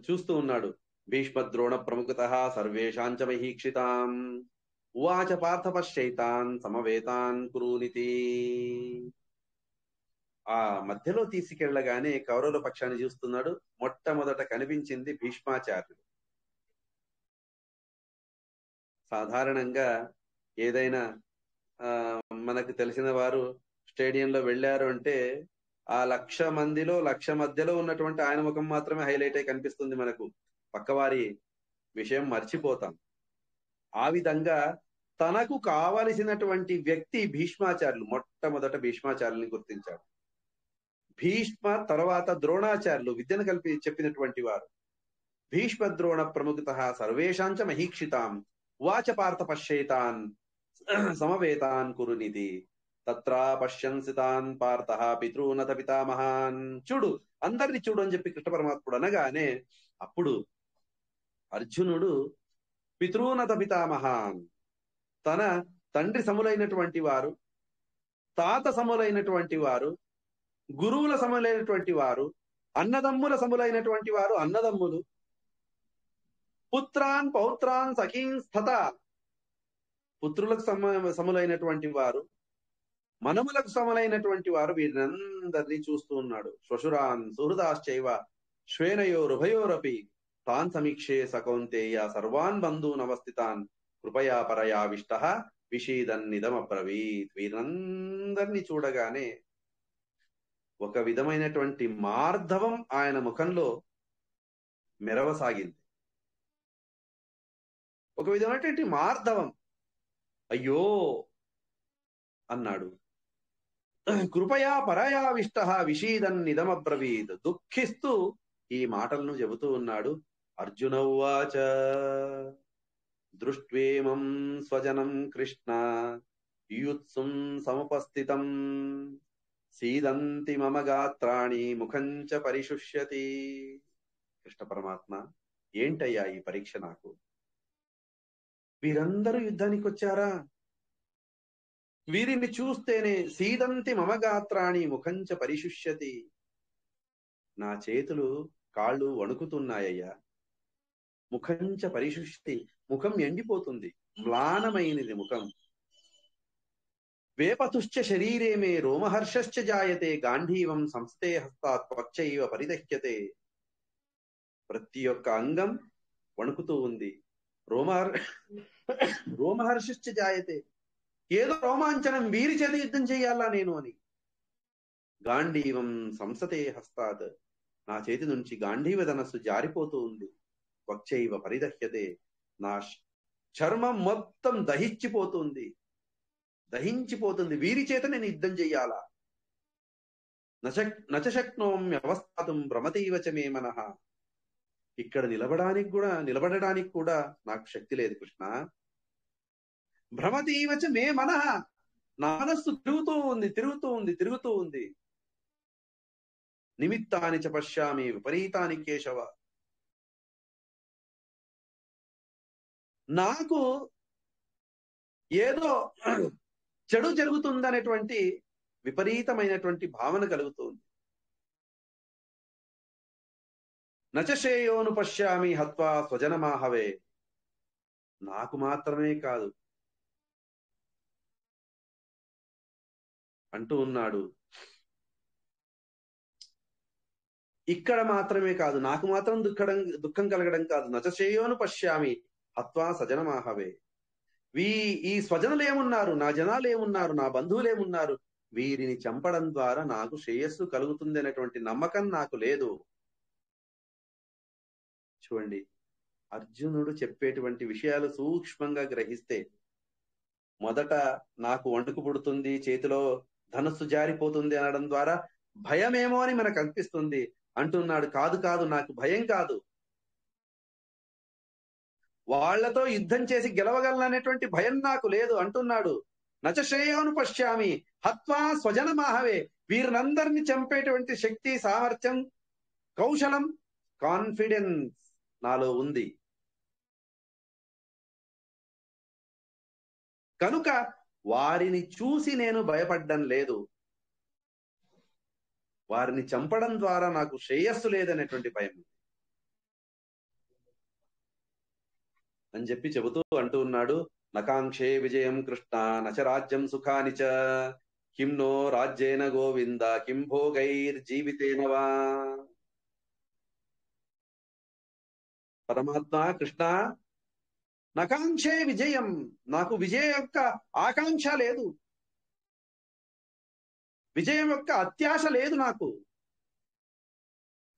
చూస్తూ ఉన్నాడు. భీష్మద్రోణ ప్రముఖతః సర్వేషాంచ మహీక్షితాం ఉవాచ పార్థ పశ్యైతాన్ సమవేతాన్ కురూనితి. ఆ మధ్యలో తీసుకెళ్లగానే కౌరవుల పక్షాన్ని చూస్తున్నాడు. మొట్టమొదట కనిపించింది భీష్మాచార్యుడు. సాధారణంగా ఏదైనా మనకు తెలిసిన వారు స్టేడియంలో వెళ్ళారు అంటే ఆ 1,00,000 మందిలో 1,00,000 మధ్యలో ఉన్నటువంటి ఆయన ముఖం మాత్రమే హైలైట్ అయి కనిపిస్తుంది మనకు. పక్కవారి విషయం మర్చిపోతాం. ఆ విధంగా తనకు కావలసినటువంటి వ్యక్తి భీష్మాచార్యులు. మొట్టమొదట భీష్మాచార్యుల్ని గుర్తించాడు. భీష్మ తర్వాత ద్రోణాచార్యులు విద్యను చెప్పినటువంటి వారు. భీష్మ ద్రోణ ప్రముఖతః సర్వేషాంచ మహీక్షితాం వాచ పార్థ పశ్యేతాన్ సమవేతాన్ కురునితి తత్ర పశ్యంసితాన్ పార్థః పితృనత పితామహాన్. చూడు, అందరిని చూడు అని చెప్పి కృష్ణ పరమాత్ముడు అనగానే అప్పుడు అర్జునుడు పితృనత పితామహాన్, తన తండ్రి సములైనటువంటి వారు, తాత సములైనటువంటి వారు, గురువుల సములైనటువంటి వారు, అన్నదమ్ముల సములైనటువంటి వారు, అన్నదమ్ములు, పుత్రాన్ పౌత్రాన్ సఖీన్ స్థత, పుత్రులకు సములైనటువంటి వారు, మనములకు సములైనటువంటి వారు, వీరినందరినీ చూస్తూ ఉన్నాడు. శ్వశురాన్ సుహృదాశ్చైవ శ్వేనయోరుభయోరపి తాన్ సమీక్షే సకౌంతేయ సర్వాన్ బంధూన్ అవస్థితాన్ కృపయా పరయావిష్టః విషీదన్నిదమబ్రవీత్. వీరందరినీ చూడగానే ఒక విధమైనటువంటి మార్ధవం ఆయన ముఖంలో మెరవసాగింది. ఒక విధమైనటువంటి మార్ధవం. అయ్యో అన్నాడు. కృపయా పరయావిష్టః విషీదన్నిదమబ్రవీత్. దుఃఖిస్తూ ఈ మాటలను చెబుతూ ఉన్నాడు. అర్జున ఉవాచ దృష్ట్వేమం స్వజనం కృష్ణ యుత్సుం సముపస్థితం సీదంతి మమ గాత్రాణి ముఖంచ పరిశుష్యతి. కృష్ణ పరమాత్మ, ఏంటయ్యా ఈ పరీక్ష నాకు? వీరందరూ యుద్ధానికి వచ్చారా? వీరిని చూస్తేనే సీదంతి మమ గాత్రాణి ముఖంచ పరిశుష్యతి. నా చేతులు కాళ్ళు వణుకుతున్నాయ్యా. ముఖంచ పరిశుష్యతి, ముఖం ఎండిపోతుంది, మ్లానమైనది ముఖం. వేపతుశ్చ శరీరే మే రోమహర్షశ్చ జాయతే గాంధీవం సంస్థే హస్తాత్ త్వచ్చైవ పరిదహ్యతే. ప్రతి ఒక్క అంగం వణుకుతూ ఉంది. రోమహర్షశ్చ జాయతే, ఏదో రోమాంచనం, వీరి చేత యుద్ధం చేయాలా నేను అని. గాంధీవం సంసతే హస్తాత్, నా చేతి నుంచి గాంధీవ ధనస్సు జారిపోతూ ఉంది. వక్షైవ పరిదహ్యతే, నా చర్మం మొత్తం దహించిపోతుంది. వీరి చేత నేను యుద్ధం చెయ్యాలా. నచశక్నోమ్యవస్థాతుం భ్రమతీవచ మే మనః, ఇక్కడ నిలబడడానికి కూడా నాకు శక్తి లేదు కృష్ణ. భ్రమతీవచ మే మనః, నా మనస్సు తిరుగుతూ ఉంది. నిమిత్తాని చ పశ్యామి విపరీతాని కేశవ, నాకు ఏదో చెడు జరుగుతుందనేటువంటి విపరీతమైనటువంటి భావన కలుగుతుంది. నచశ్రేయోను పశ్యామి హత్వా స్వజనమాహవే, నాకు మాత్రమే కాదు అంటూ ఉన్నాడు. ఇక్కడ మాత్రమే కాదు, నాకు మాత్రం దుఃఖం కలగడం కాదు. నచశ్రేయోను పశ్యామి హత్వా సజనమాహవే, ఈ స్వజనులు ఏమున్నారు, నా జనాలు ఏమున్నారు, నా బంధువులు ఏమున్నారు, వీరిని చంపడం ద్వారా నాకు శ్రేయస్సు కలుగుతుంది అనేటువంటి నమ్మకం నాకు లేదు. చూడండి, అర్జునుడు చెప్పేటువంటి విషయాలు సూక్ష్మంగా గ్రహిస్తే, మొదట నాకు వణుకు పుడుతుంది, చేతిలో ధనస్సు జారిపోతుంది అనడం ద్వారా భయమేమో అని మనకు అనిపిస్తుంది. అంటున్నాడు, కాదు, నాకు భయం కాదు, వాళ్లతో యుద్ధం చేసి గెలవగలననేటువంటి భయం నాకు లేదు అంటున్నాడు. నచశ్రేయోను పశ్యామి హత్వా స్వజనమాహవే, వీరినందరిని చంపేటువంటి శక్తి, సామర్థ్యం, కౌశలం, కాన్ఫిడెన్స్ నాలో ఉంది. కనుక వారిని చూసి నేను భయపడ్డం లేదు, వారిని చంపడం ద్వారా నాకు శ్రేయస్సు లేదనేటువంటి భయం అని చెప్పి చెబుతూ అంటూ ఉన్నాడు. నకాంక్షే విజయం కృష్ణ నచ రాజ్యం సుఖాని చ, కిం నో రాజ్యేన గోవింద కిం భోగైర్జీవితేన వా. పరమాత్మ కృష్ణ, నకాంక్షే విజయం, నాకు విజయం యొక్క ఆకాంక్ష లేదు, విజయం యొక్క అత్యాశ లేదు నాకు.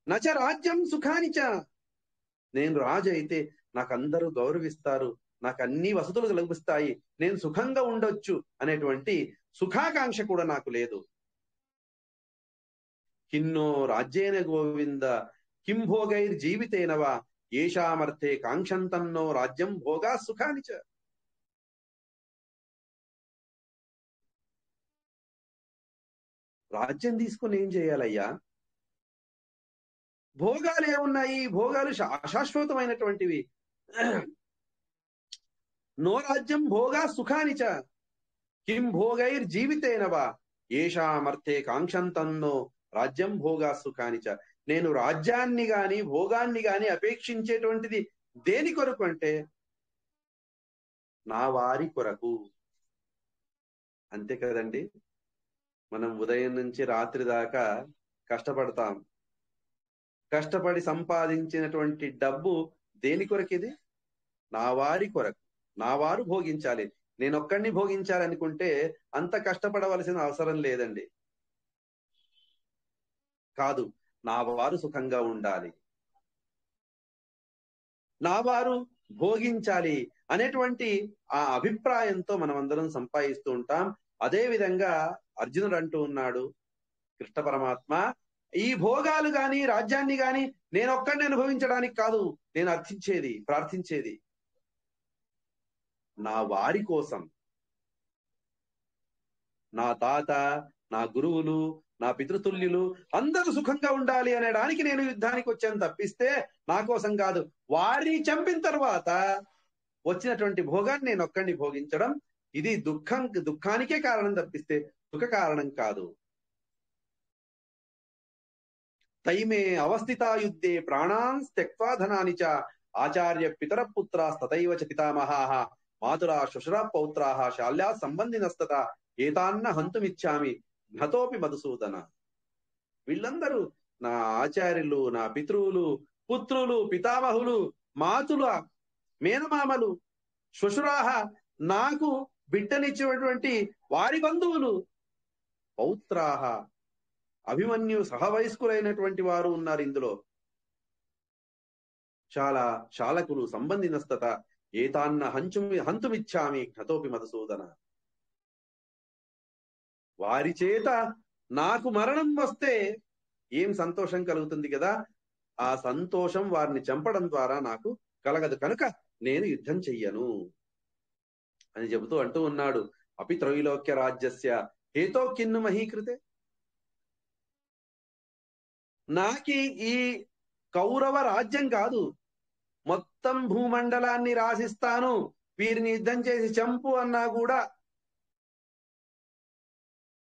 నచ రాజ్యం సుఖానిచ, నేను రాజు అయితే నాకు అందరూ గౌరవిస్తారు, నాకు అన్ని వసతులు లభిస్తాయి, నేను సుఖంగా ఉండొచ్చు అనేటువంటి సుఖాకాంక్ష కూడా నాకు లేదు. కిన్నో రాజ్యేన గోవింద కిం భోగైర్జీవితేనవా, ఏషామర్థే కాంక్షంతన్నో రాజ్యం భోగా సుఖానిచ. రాజ్యం తీసుకుని ఏం చేయాలయ్యా? భోగాలు ఏమున్నాయి? భోగాలు అశాశ్వతమైనటువంటివి. నో రాజ్యం భోగా సుఖానిచ కిం భోగైర్జీవితేనవా, ఏషామర్థే కాంక్షంతన్నో రాజ్యం భోగా సుఖానిచ. నేను రాజ్యాన్ని గాని భోగాన్ని గాని అపేక్షించేటువంటిది దేని కొరకు అంటే నా వారి కొరకు. అంతే కదండి, మనం ఉదయం నుంచి రాత్రి దాకా కష్టపడతాం, కష్టపడి సంపాదించినటువంటి డబ్బు దేని కొరకు? ఇది నా వారి కొరకు, నా వారు భోగించాలి. నేనొక్కడిని భోగించాలనుకుంటే అంత కష్టపడవలసిన అవసరం లేదండి. కాదు, నా వారు సుఖంగా ఉండాలి, నా వారు భోగించాలి అనేటువంటి ఆ అభిప్రాయంతో మనం అందరం సంపాదిస్తూ ఉంటాం. అదే విధంగా అర్జునుడు అంటూ ఉన్నాడు, కృష్ణ పరమాత్మ, ఈ భోగాలు గాని రాజ్యాన్ని గాని నేను ఒక్కడిని అనుభవించడానికి కాదు నేను ప్రార్థించేది నా వారి కోసం. నా తాత, నా గురువులు, నా పితృతుల్యులు అందరూ సుఖంగా ఉండాలి అనడానికి నేను యుద్ధానికి వచ్చాను తప్పిస్తే నా కోసం కాదు. వారిని చంపిన తర్వాత వచ్చినటువంటి భోగాన్ని నేను ఒక్కడిని భోగించడం ఇది దుఃఖానికే కారణం తప్పిస్తే సుఖ కారణం కాదు. తైమే అవస్థితా యుద్ధే ప్రాణాన్ త్యక్త్వా ధనాని చ, ఆచార్య పితర పుత్రాస్తతైవ చ పితామహాః మాతులా శ్వశురా పౌత్రాః శాల్యా సంబంధినస్తత ఏతాన్న హంతుమిచ్చామి ఘతోపి మధుసూదన. వీళ్ళందరూ నా ఆచార్యులు, నా పితృవులు, పుత్రులు, పితామహులు, మాతుల, మేనమామలు, శ్వశురాహ నాకు బిడ్డనిచ్చినటువంటి వారి బంధువులు, పౌత్రాహ, అభిమన్యు సహవయస్కులైనటువంటి వారు ఉన్నారు ఇందులో. చాలా శాలకులు సంబంధినస్తత ఏతాన్న హంతుమిచ్చామి ఘతోపి మధుసూదన. వారి చేత నాకు మరణం వస్తే ఏం సంతోషం కలుగుతుంది కదా, ఆ సంతోషం వారిని చంపడం ద్వారా నాకు కలగదు, కనుక నేను యుద్ధం చెయ్యను అని చెబుతూ అంటూ ఉన్నాడు. అపి త్రైలోక్య రాజ్యస్య హేతో కిన్ను మహీకృతే. నాకి ఈ కౌరవ రాజ్యం కాదు, మొత్తం భూమండలాన్ని రాసిస్తాను, వీరిని యుద్ధం చేసి చంపు అన్నా కూడా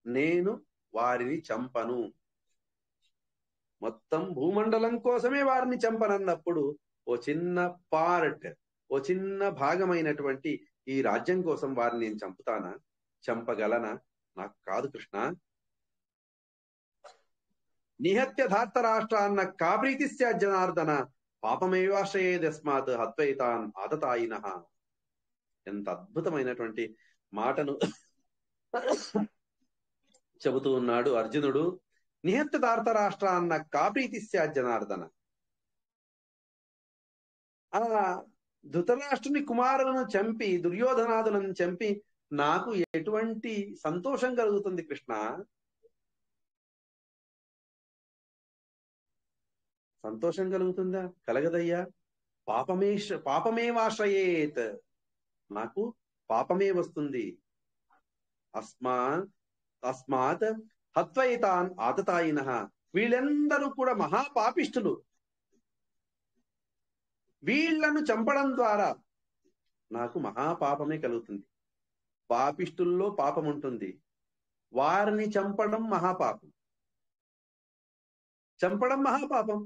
నేను వారిని చంపను. మొత్తం భూమండలం కోసమే వారిని చంపనన్నప్పుడు ఓ చిన్న పార్ట్, ఓ చిన్న భాగమైనటువంటి ఈ రాజ్యం కోసం వారిని నేను చంపుతానా, చంపగలనా? నాకు కాదు కృష్ణ. నిహత్య ధార్త రాష్ట్రాన్న కాప్రీతి స్యాత్ జనార్దన పాపమేవాశ్రయేదస్మాత్ హత్వైతాన్ ఆతతాయిన. ఎంత అద్భుతమైనటువంటి మాటను చెబుతూ ఉన్నాడు అర్జునుడు. నిహత్య ధార్త రాష్ట్రాన్న కాప్రీతి స్యాత్ జనార్దన. ఆ ధృతరాష్ట్రుని కుమారులను చంపి, దుర్యోధనాదులను చంపి నాకు ఎటువంటి సంతోషం కలుగుతుంది కృష్ణ? సంతోషం కలుగుతుందా? కలగదయ్యా. పాపమేవాశ్రయేత్, నాకు పాపమే వస్తుంది. అస్మాత్ హత్వైతాన్ ఆతతాయిన. వీళ్ళందరూ కూడా మహాపాపిష్టులు. వీళ్లను చంపడం ద్వారా నాకు మహాపాపమే కలుగుతుంది. పాపిష్టుల్లో పాపం ఉంటుంది, వారిని చంపడం మహాపాపం. చంపడం మహాపాపం,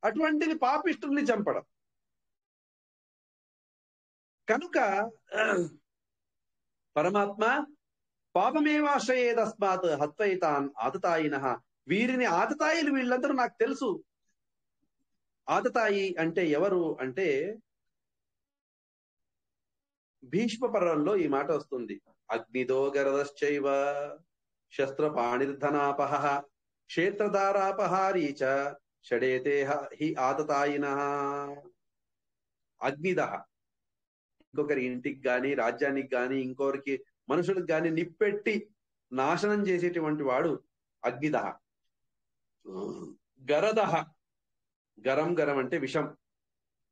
అటువంటిది పాపిష్టుల్ని చంపడం. కనుక పరమాత్మ పాపమేవాశ్రయేదస్మాత్ హత్వైతాన్ ఆతతాయిన. వీరిని ఆతతాయిలు వీళ్ళందరూ నాకు తెలుసు. ఆతతాయి అంటే ఎవరు అంటే భీష్మ పర్వంలో ఈ మాట వస్తుంది. అగ్నిదో గరదశ్చైవ శస్త్రపాణిర్ధనాపహ క్షేత్రధారాపహారీ చ షడేతే హి ఆతతాయిన. అగ్నిదహ, ఇంకొకరి ఇంటికి గాని, రాజ్యానికి గాని, ఇంకొకరికి మనుషులకు గాని నిప్పెట్టి నాశనం చేసేటువంటి వాడు అగ్నిదహ. గరదహ, గరం గరం అంటే విషం,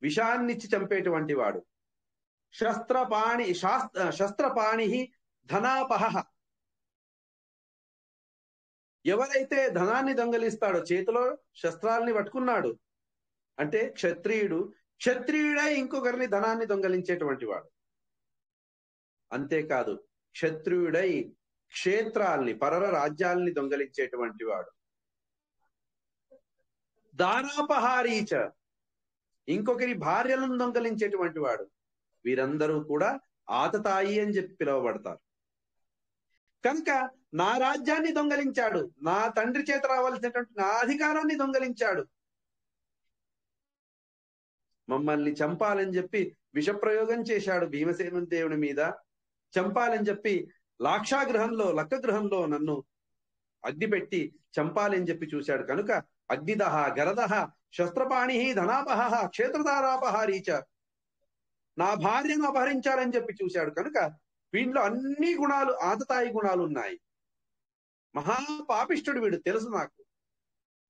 విషాన్నిచ్చి చంపేటువంటి వాడు. శస్త్రపాణి ధనాపహ, ఎవరైతే ధనాన్ని దొంగలిస్తాడో, చేతిలో శస్త్రాల్ని పట్టుకున్నాడు అంటే క్షత్రియుడు, క్షత్రియుడై ఇంకొకరిని ధనాన్ని దొంగలించేటువంటి వాడు. అంతేకాదు, క్షత్రియుడై క్షేత్రాల్ని, పరర రాజ్యాల్ని దొంగలించేటువంటి వాడు. దారాపహారీచ, ఇంకొకరి భార్యలను దొంగలించేటువంటి వాడు. వీరందరూ కూడా ఆతతాయి అని చెప్పి పిలువబడతారు. కనుక నా రాజ్యాన్ని దొంగలించాడు, నా తండ్రి చేత రావాల్సినటువంటి నా అధికారాన్ని దొంగలించాడు, మమ్మల్ని చంపాలని చెప్పి విషప్రయోగం చేశాడు భీమసేను దేవుని మీద. చంపాలని చెప్పి లక్కగృహంలో నన్ను అగ్నిపెట్టి చంపాలని చెప్పి చూశాడు. కనుక అగ్నిదహ గరదహ శస్త్రపాణి ధనాపహ క్షేత్రధారాపహారీచ, నా భార్యను అపహరించాలని చెప్పి చూశాడు. కనుక వీటిలో అన్ని గుణాలు, ఆతతాయి గుణాలు ఉన్నాయి. మహాపాపిష్టుడు వీడు, తెలుసు నాకు.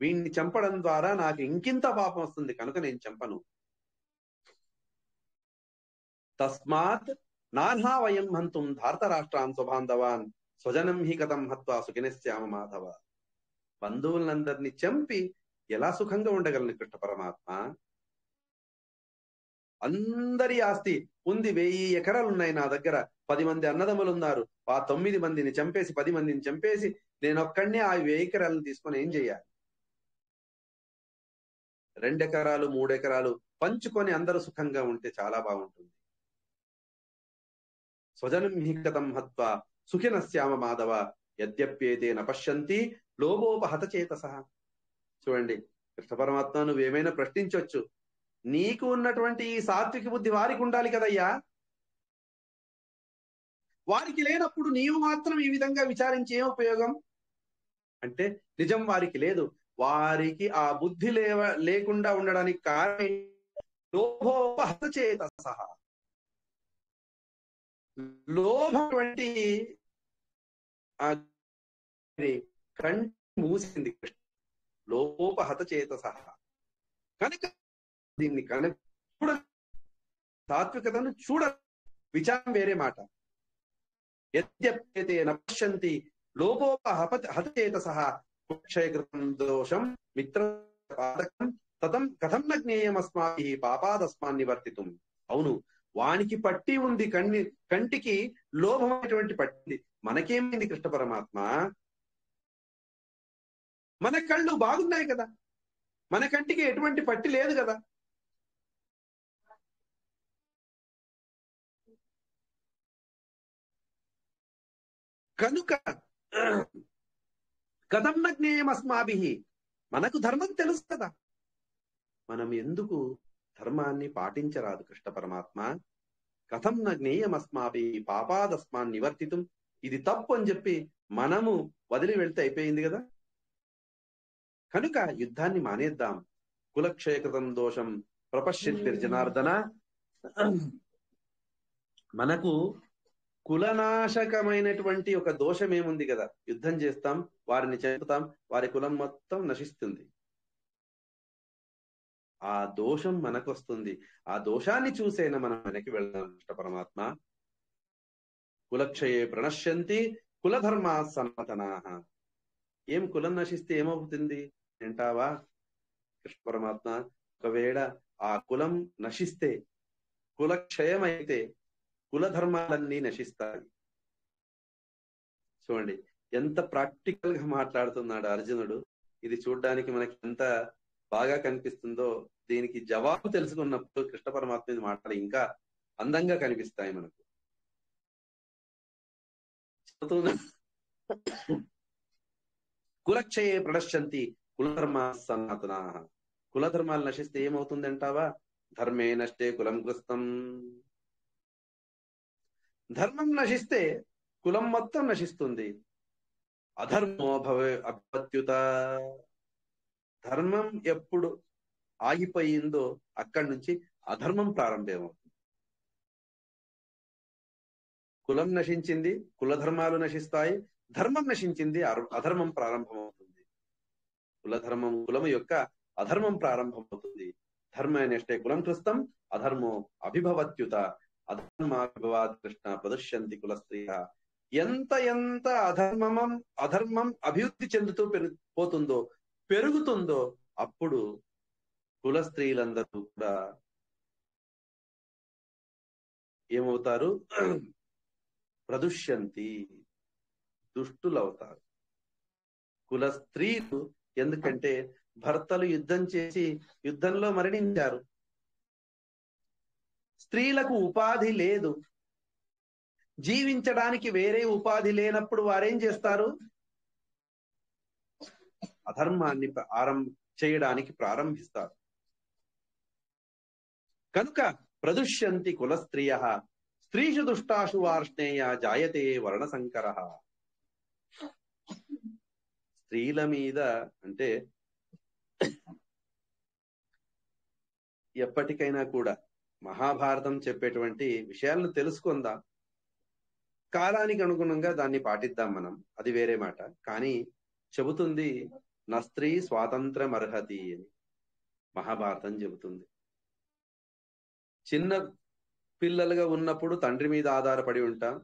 వీడిని చంపడం ద్వారా నాకు ఇంకింత పాపం వస్తుంది, కనుక నేను చంపను. తస్మాత్ నాన్హా వయం హంతుం ధార్తరాష్ట్రాన్ స్వబాంధవాన్ స్వజనం హి కథం హత్వా సుఖినశ్యామ మాధవ. బంధువులందరినీ చంపి ఎలా సుఖంగా ఉండగలను కృష్ణ పరమాత్మ? అందరి ఆస్తి ఉంది, 1000 ఎకరాలు ఉన్నాయి నా దగ్గర, 10 మంది అన్నదమ్ములు ఉన్నారు. ఆ 9 మందిని చంపేసి 10 మందిని చంపేసి నేనొక్కడినే ఆ 1000 ఎకరాలను తీసుకొని ఏం చెయ్యాలి? 2 ఎకరాలు 3 ఎకరాలు పంచుకొని అందరూ సుఖంగా ఉంటే చాలా బాగుంటుంది. స్వజనం హి కథం హత్వా సుఖినశ్యామ మాధవ యద్యప్యేతే నపశ్యంతి లోభోపహత చేతసః. చూడండి, కృష్ణ పరమాత్మ నువ్వేమైనా ప్రశ్నించవచ్చు, నీకు ఉన్నటువంటి ఈ సాత్విక బుద్ధి వారికి ఉండాలి కదయ్యా. వారికి లేనప్పుడు నీవు మాత్రం ఈ విధంగా విచారించి ఏం ఉపయోగం అంటే, నిజం వారికి లేదు. వారికి ఆ బుద్ధి లేకుండా ఉండడానికి కారణం లోభోపహత చేత సహా. లోభం వంటి కంటి మూసింది కృష్ణ. లోపహత చేత సహా. కనుక దీన్ని కనుక చూడ, తాత్వికతను చూడ, విచారం వేరే మాట. యద్యప్యతే నపశ్యంతి లోపోపహత సహా క్షయకృతం దోషం మిత్ర పాదకం తతం కథం న జ్ఞేయమస్మాభి పాపాదస్మాన్ నివర్తితుం. అవును, వానికి పట్టి ఉంది, కంటికి లోభమైనటువంటి పట్టింది. మనకేమైంది కృష్ణ పరమాత్మ? మన కళ్ళు బాగున్నాయి కదా, మన కంటికి ఎటువంటి పట్టి లేదు కదా. కనుక కథం న జ్ఞేయమస్మాభి, మనకు ధర్మం తెలుసు కదా, మనం ఎందుకు ధర్మాన్ని పాటించరాదు కృష్ణ పరమాత్మ? కథం న జ్ఞేయమస్మాభి పాపాదస్మాన్ నివర్తితం. ఇది తప్పు అని చెప్పి మనము వదిలి వెళ్తే అయిపోయింది కదా. కనుక యుద్ధాన్ని మానేద్దాం. కులక్షయకృతం దోషం ప్రపశ్యద్భిర్జనార్దన. మనకు కులనాశకమైనటువంటి ఒక దోషం ఏముంది కదా, యుద్ధం చేస్తాం, వారిని చంపుతాం, వారి కులం మొత్తం నశిస్తుంది. ఆ దోషం మనకు వస్తుంది. ఆ దోషాన్ని చూసైనా మనం వెనక్కి వెళ్దాం కృష్ణ పరమాత్మ. కులక్షయే ప్రణశ్యంతి కులధర్మా సనాతనాః. ఏం కులం నశిస్తే ఏమవుతుంది అంటావా కృష్ణ పరమాత్మ? ఒకవేళ ఆ కులం నశిస్తే, కులక్షయం అయితే కులధర్మాలన్నీ నశిస్తాయి. చూడండి ఎంత ప్రాక్టికల్ గా మాట్లాడుతున్నాడు అర్జునుడు. ఇది చూడ్డానికి మనకి ఎంత బాగా కనిపిస్తుందో, దీనికి జవాబు తెలుసుకున్నప్పుడు కృష్ణ పరమాత్మ మాటలు ఇంకా అందంగా కనిపిస్తాయి మనకు. కులక్షయే ప్రణశ్యంతి కులధర్మా సనాతనాః. కులధర్మాలు నశిస్తే ఏమవుతుంది అంటావా? ధర్మే నష్టే కులం కృస్తం. ధర్మం నశిస్తే కులం మొత్తం నశిస్తుంది. అధర్మో అభవత్యుత. ధర్మం ఎప్పుడు ఆగిపోయిందో అక్కడి నుంచి అధర్మం ప్రారంభమవుతుంది. కులం నశించింది, కులధర్మాలు నశిస్తాయి. ధర్మం నశించింది, అధర్మం ప్రారంభమవుతుంది. కులము యొక్క అధర్మం ప్రారంభమవుతుంది. ధర్మ నష్టే కులం కృస్తం అధర్మో అభిభవత్యుత. అధర్మాభిభవాత్ కృష్ణ ప్రదర్శంతి కుల స్త్రీయ. ఎంత ఎంత అధర్మం అభివృద్ధి చెందుతూ పోతుందో, పెరుగుతుందో, అప్పుడు కుల స్త్రీలందరూ కూడా ఏమవుతారు? ప్రదుష్యంతి, దుష్టులవుతారు. కుల స్త్రీలు ఎందుకంటే భర్తలు యుద్ధం చేసి యుద్ధంలో మరణించారు. స్త్రీలకు ఉపాధి లేదు. జీవించడానికి వేరే ఉపాధి లేనప్పుడు వారేం చేస్తారు? అధర్మాన్ని చేయడానికి ప్రారంభిస్తారు. కనుక ప్రదుష్యంతి కుల స్త్రియ స్త్రీషు దుష్టాషు వార్ష్ణేయ జాయతే వర్ణసంకర. స్త్రీల మీద అంటే ఎప్పటికైనా కూడా మహాభారతం చెప్పేటువంటి విషయాలను తెలుసుకుందాం. కాలానికి అనుగుణంగా దాన్ని పాటిద్దాం మనం, అది వేరే మాట. కానీ చెబుతుంది నా స్త్రీ స్వాతంత్రం అర్హతి అని మహాభారతం చెబుతుంది. చిన్న పిల్లలుగా ఉన్నప్పుడు తండ్రి మీద ఆధారపడి ఉంటాం.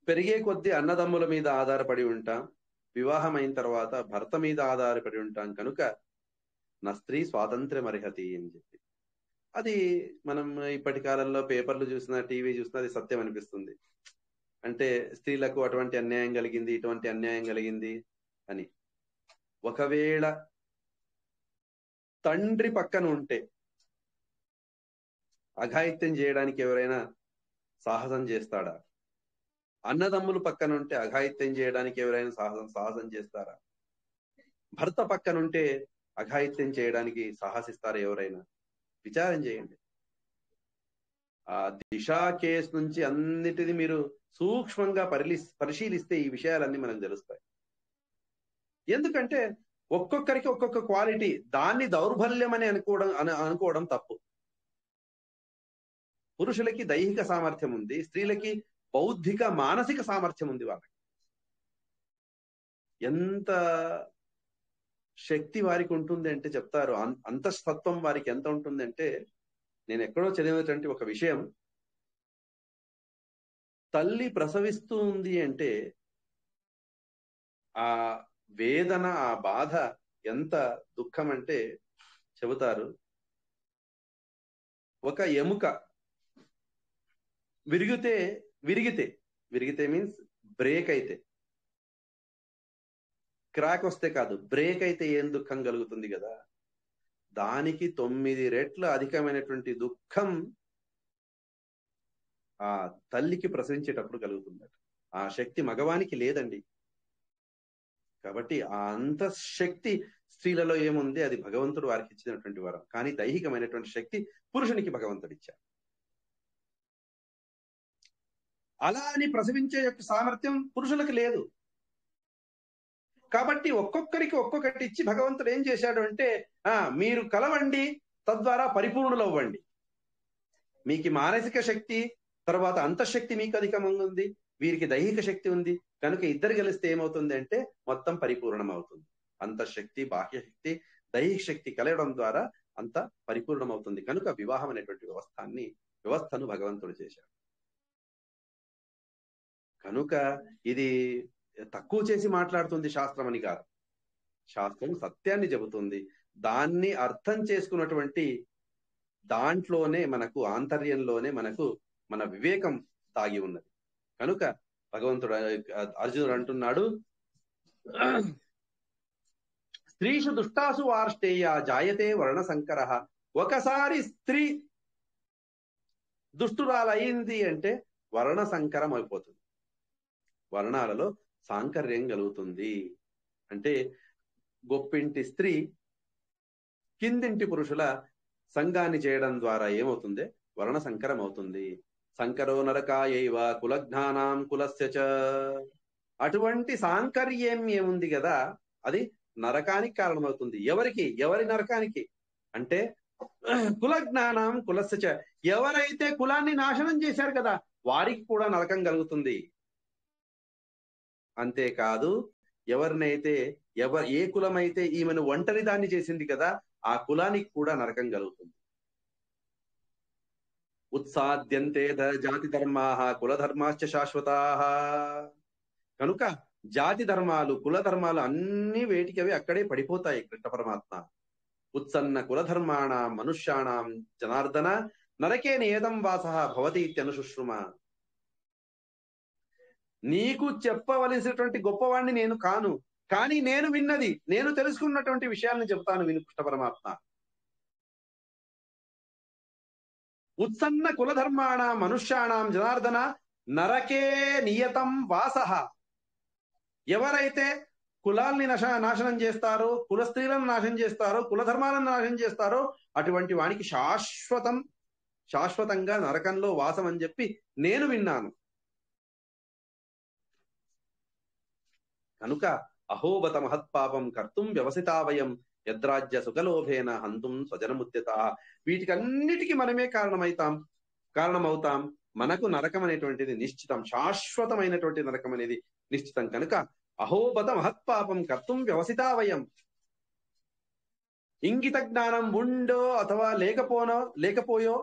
పెరిగే కొద్దీ అన్నదమ్ముల మీద ఆధారపడి ఉంటాం. వివాహం అయిన తర్వాత భర్త మీద ఆధారపడి ఉంటాం. కనుక నా స్త్రీ స్వాతంత్ర్యం అర్హతి అని చెప్పి, అది మనం ఇప్పటి కాలంలో పేపర్లు చూసినా, టీవీ చూసినా అది సత్యం అనిపిస్తుంది. అంటే స్త్రీలకు అటువంటి అన్యాయం కలిగింది, ఇటువంటి అన్యాయం కలిగింది అని. ఒకవేళ తండ్రి పక్కన ఉంటే అఘాయిత్యం చేయడానికి ఎవరైనా సాహసం చేస్తాడా? అన్నదమ్ములు పక్కన ఉంటే అఘాయిత్యం చేయడానికి ఎవరైనా సాహసం చేస్తారా? భర్త పక్కనుంటే అఘాయిత్యం చేయడానికి సాహసిస్తారా ఎవరైనా? విచారం చేయండి. ఆ దిశా కేసు నుంచి అన్నిటిని మీరు సూక్ష్మంగా పరిశీలిస్తే ఈ విషయాలన్నీ మనకు తెలుస్తాయి. ఎందుకంటే ఒక్కొక్కరికి ఒక్కొక్క క్వాలిటీ, దాన్ని దౌర్బల్యం అని అనుకోవడం తప్పు. పురుషులకి దైహిక సామర్థ్యం ఉంది, స్త్రీలకి బౌద్ధిక మానసిక సామర్థ్యం ఉంది. వాళ్ళకి ఎంత శక్తి వారికి ఉంటుంది అంటే చెప్తారు, అంతస్తత్వం వారికి ఎంత ఉంటుంది అంటే, నేను ఎక్కడో చదివినటువంటి ఒక విషయం, తల్లి ప్రసవిస్తూ ఉంది అంటే ఆ వేదన, ఆ బాధ ఎంత దుఃఖం అంటే చెబుతారు, ఒక ఎముక విరిగితే మీన్స్ బ్రేక్ అయితే, క్రాక్ వస్తే కాదు, బ్రేక్ అయితే ఏం దుఃఖం కలుగుతుంది కదా, దానికి 9 రెట్ల అధికమైనటువంటి దుఃఖం ఆ తల్లికి ప్రసవించేటప్పుడు కలుగుతుందట. ఆ శక్తి మగవానికి లేదండి. కాబట్టి ఆ అంతఃశక్తి స్త్రీలలో ఏముంది, అది భగవంతుడు వారికి ఇచ్చినటువంటి వరం. కానీ దైహికమైనటువంటి శక్తి పురుషునికి భగవంతుడు ఇచ్చారు. అలా అని ప్రసవించే యొక్క సామర్థ్యం పురుషులకు లేదు. కాబట్టి ఒక్కొక్కరికి ఒక్కొక్కటి ఇచ్చి భగవంతుడు ఏం చేశాడు అంటే, మీరు కలవండి, తద్వారా పరిపూర్ణులు అవ్వండి. మీకు మానసిక శక్తి, తర్వాత అంతఃశక్తి మీకు అధికంగా ఉంది, వీరికి దైహిక శక్తి ఉంది, కనుక ఇద్దరు కలిస్తే ఏమవుతుంది అంటే మొత్తం పరిపూర్ణం అవుతుంది. అంతఃశక్తి, బాహ్యశక్తి, దైహిక శక్తి కలగడం ద్వారా అంత పరిపూర్ణం అవుతుంది. కనుక వివాహం అనేటువంటి వ్యవస్థను భగవంతుడు చేశాడు. కనుక ఇది తక్కువ చేసి మాట్లాడుతుంది శాస్త్రం అని కాదు. శాస్త్రం సత్యాన్ని చెబుతుంది. దాన్ని అర్థం చేసుకున్నటువంటి దాంట్లోనే మనకు, ఆంతర్యంలోనే మనకు మన వివేకం దాగి ఉన్నది. కనుక భగవంతుడు, అర్జునుడు అంటున్నాడు, స్త్రీషు దుష్టాసు వార్ష్టేయ జాయతే వర్ణ సంకర. ఒకసారి స్త్రీ దుష్టురాలయ్యింది అంటే వర్ణ సంకరం అయిపోతుంది, వర్ణాలలో సాంకర్యం కలుగుతుంది. అంటే గొప్పింటి స్త్రీ కిందింటి పురుషుల సంఘాన్ని చేయడం ద్వారా ఏమవుతుంది, వర్ణ సంకరం అవుతుంది. సంకరో నరకాయైవ కులజ్ఞానాం కులస్య చ. అటువంటి సాంకర్యం ఏముంది కదా, అది నరకానికి కారణమవుతుంది. ఎవరి నరకానికి అంటే కులజ్ఞానం కులస్య చ. ఎవరైతే కులాన్ని నాశనం చేశారు కదా, వారికి కూడా నరకం కలుగుతుంది. అంతేకాదు, ఎవరినైతే ఏ కులమైతే ఈమెను ఒంటరి దాన్ని చేసింది కదా, ఆ కులానికి కూడా నరకం కలుగుతుంది. ఉత్సాద్యంతే జాతి ధర్మాః కులధర్మాశ్చ శాశ్వతాః. కనుక జాతి ధర్మాలు, కుల ధర్మాలు అన్ని వేటికవి అక్కడే పడిపోతాయి. కృష్ణ పరమాత్మ ఉత్సన్న కులధర్మాణం మనుష్యాణం జనార్దన నరకే నియతం వాసః భవతి ఇత్యనుశుశ్రుమ. నీకు చెప్పవలసినటువంటి గొప్పవాణ్ణి నేను కాను, కానీ నేను విన్నది, నేను తెలుసుకున్నటువంటి విషయాలను చెప్తాను విను కృష్ణ పరమాత్మ. ఉత్సన్న కులధర్మాణ మనుష్యాణం జనార్దన నరకే నియతం వాసః. ఎవరైతే కులాల్ని నాశనం చేస్తారో, కుల స్త్రీలను నాశనం చేస్తారో, కులధర్మాలను నాశనం చేస్తారో, అటువంటి వానికి శాశ్వతంగా నరకంలో వాసం అని చెప్పి నేను విన్నాను. కనుక అహోబత మహత్పాపం కర్తుం వ్యవసితావయం యద్రాజ్య సుఖలోభేన హంతుం స్వజనముద్యత. వీటికన్నిటికీ మనమే కారణమవుతాం. మనకు నరకం అనేటువంటిది నిశ్చితం, శాశ్వతమైనటువంటి నరకం అనేది నిశ్చితం. కనుక అహోబత మహత్పాపం కర్తుం వ్యవసితావయం. ఇంగిత జ్ఞానం ఉండో అథవా లేకపోయో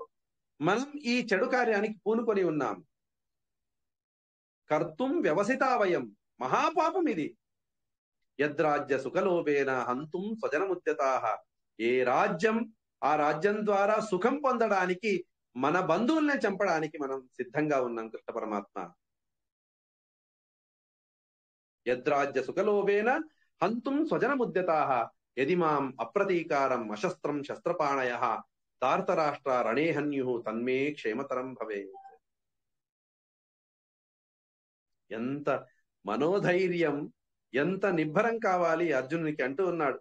మనం ఈ చెడు కార్యానికి పూనుకొని ఉన్నాం. కర్తుం వ్యవసితావయం, మహాపాపం ఇది. యద్రాజ్య సుఖలోభేన హంతుం స్వజనముద్యతాః. ఏ రాజ్యం, ఆ రాజ్యం ద్వారా సుఖం పొందడానికి, మన బంధువుల్ని చంపడానికి మనం సిద్ధంగా ఉన్నాం. కృష్ణ పరమాత్మ యద్రాజ్య సుఖలోభేన హంతుం స్వజనముద్యతాః యది మాం అప్రతీకారం అశస్త్రం శస్త్రపాణయః తార్తరాష్ట్ర రణేహన్యుః తన్మే క్షేమతరం భవేత్. ఎంత మనోధైర్యం, ఎంత నిబ్బరం కావాలి అర్జునునికి అంటూ ఉన్నాడు.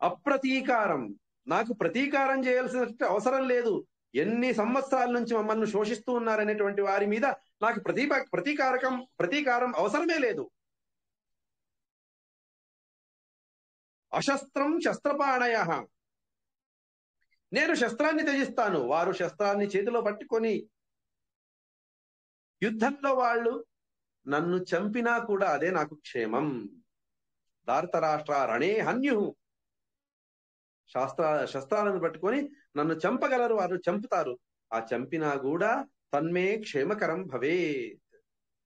అప్రతీకారం, నాకు ప్రతీకారం చేయాల్సిన అవసరం లేదు, ఎన్ని సంవత్సరాల నుంచి మమ్మల్ని శోషిస్తూ ఉన్నారనేటువంటి వారి మీద నాకు ప్రతీకారం అవసరమే లేదు. అశస్త్రం శస్త్రపాణయ, నేను శస్త్రాన్ని త్యజిస్తాను, వారు శస్త్రాన్ని చేతిలో పట్టుకొని యుద్ధంలో వాళ్ళు నన్ను చంపినా కూడా అదే నాకు క్షేమం. ధార్తరాష్ట్ర రణే హన్యు, శస్త్రాలను పట్టుకొని నన్ను చంపగలరు, వారు చంపుతారు. ఆ చంపినా కూడా తన్మే క్షేమకరం భవే,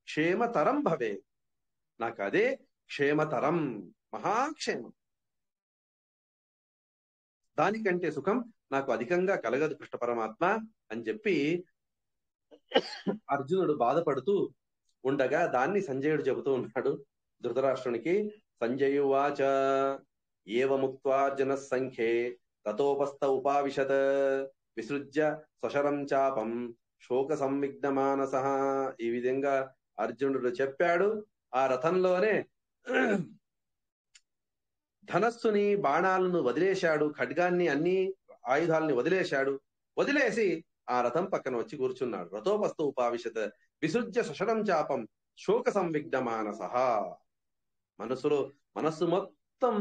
క్షేమతరం భవే, నాకు అదే క్షేమతరం, మహాక్షేమం. దానికంటే సుఖం నాకు అధికంగా కలగదు కృష్ణ పరమాత్మ అని చెప్పి అర్జునుడు బాధపడుతూ ఉండగా దాన్ని సంజయుడు చెబుతూ ఉన్నాడు ధృతరాష్ట్రునికి. సంజయువాచ ఏవముక్త్వార్జున సంఖ్యే తతోపస్థ ఉపావిశత్ విసృజ్య స్వశరం చాపం శోక సంవిగ్న మానస. ఈ విధంగా అర్జునుడు చెప్పాడు. ఆ రథంలోనే ధనస్సుని బాణాలను వదిలేశాడు, ఖడ్గాన్ని అన్ని ఆయుధాలని వదిలేశాడు. వదిలేసి ఆ రథం పక్కన వచ్చి కూర్చున్నాడు. రథోపస్థ ఉపావిశత్ విసృజ్య స్వశరం చాపం శోక సంవిగ్న మానస. మనస్సు మొత్తం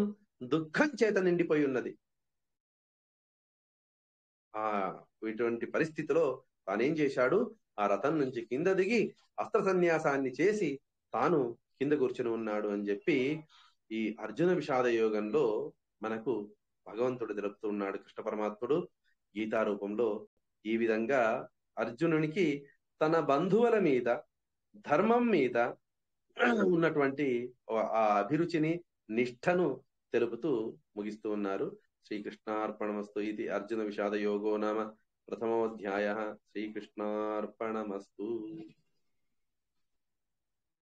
దుఃఖం చేత నిండిపోయి ఉన్నది. ఇటువంటి పరిస్థితిలో తానేం చేశాడు, ఆ రథం నుంచి కింద దిగి అస్త్ర సన్యాసాన్ని చేసి తాను కింద కూర్చుని ఉన్నాడు అని చెప్పి ఈ అర్జున విషాద యోగంలో మనకు భగవంతుడు తెలుపుతున్నాడు. కృష్ణ పరమాత్ముడు గీతారూపంలో ఈ విధంగా అర్జునునికి తన బంధువుల మీద, ధర్మం మీద ఉన్నటువంటి ఆ అభిరుచిని, నిష్ఠను తెలుపుతూ ముగిస్తూ ఉన్నారు. శ్రీకృష్ణార్పణమస్తు. ఇది అర్జున విషాద యోగో నామ ప్రథమోధ్యాయ. శ్రీకృష్ణార్పణమస్తు.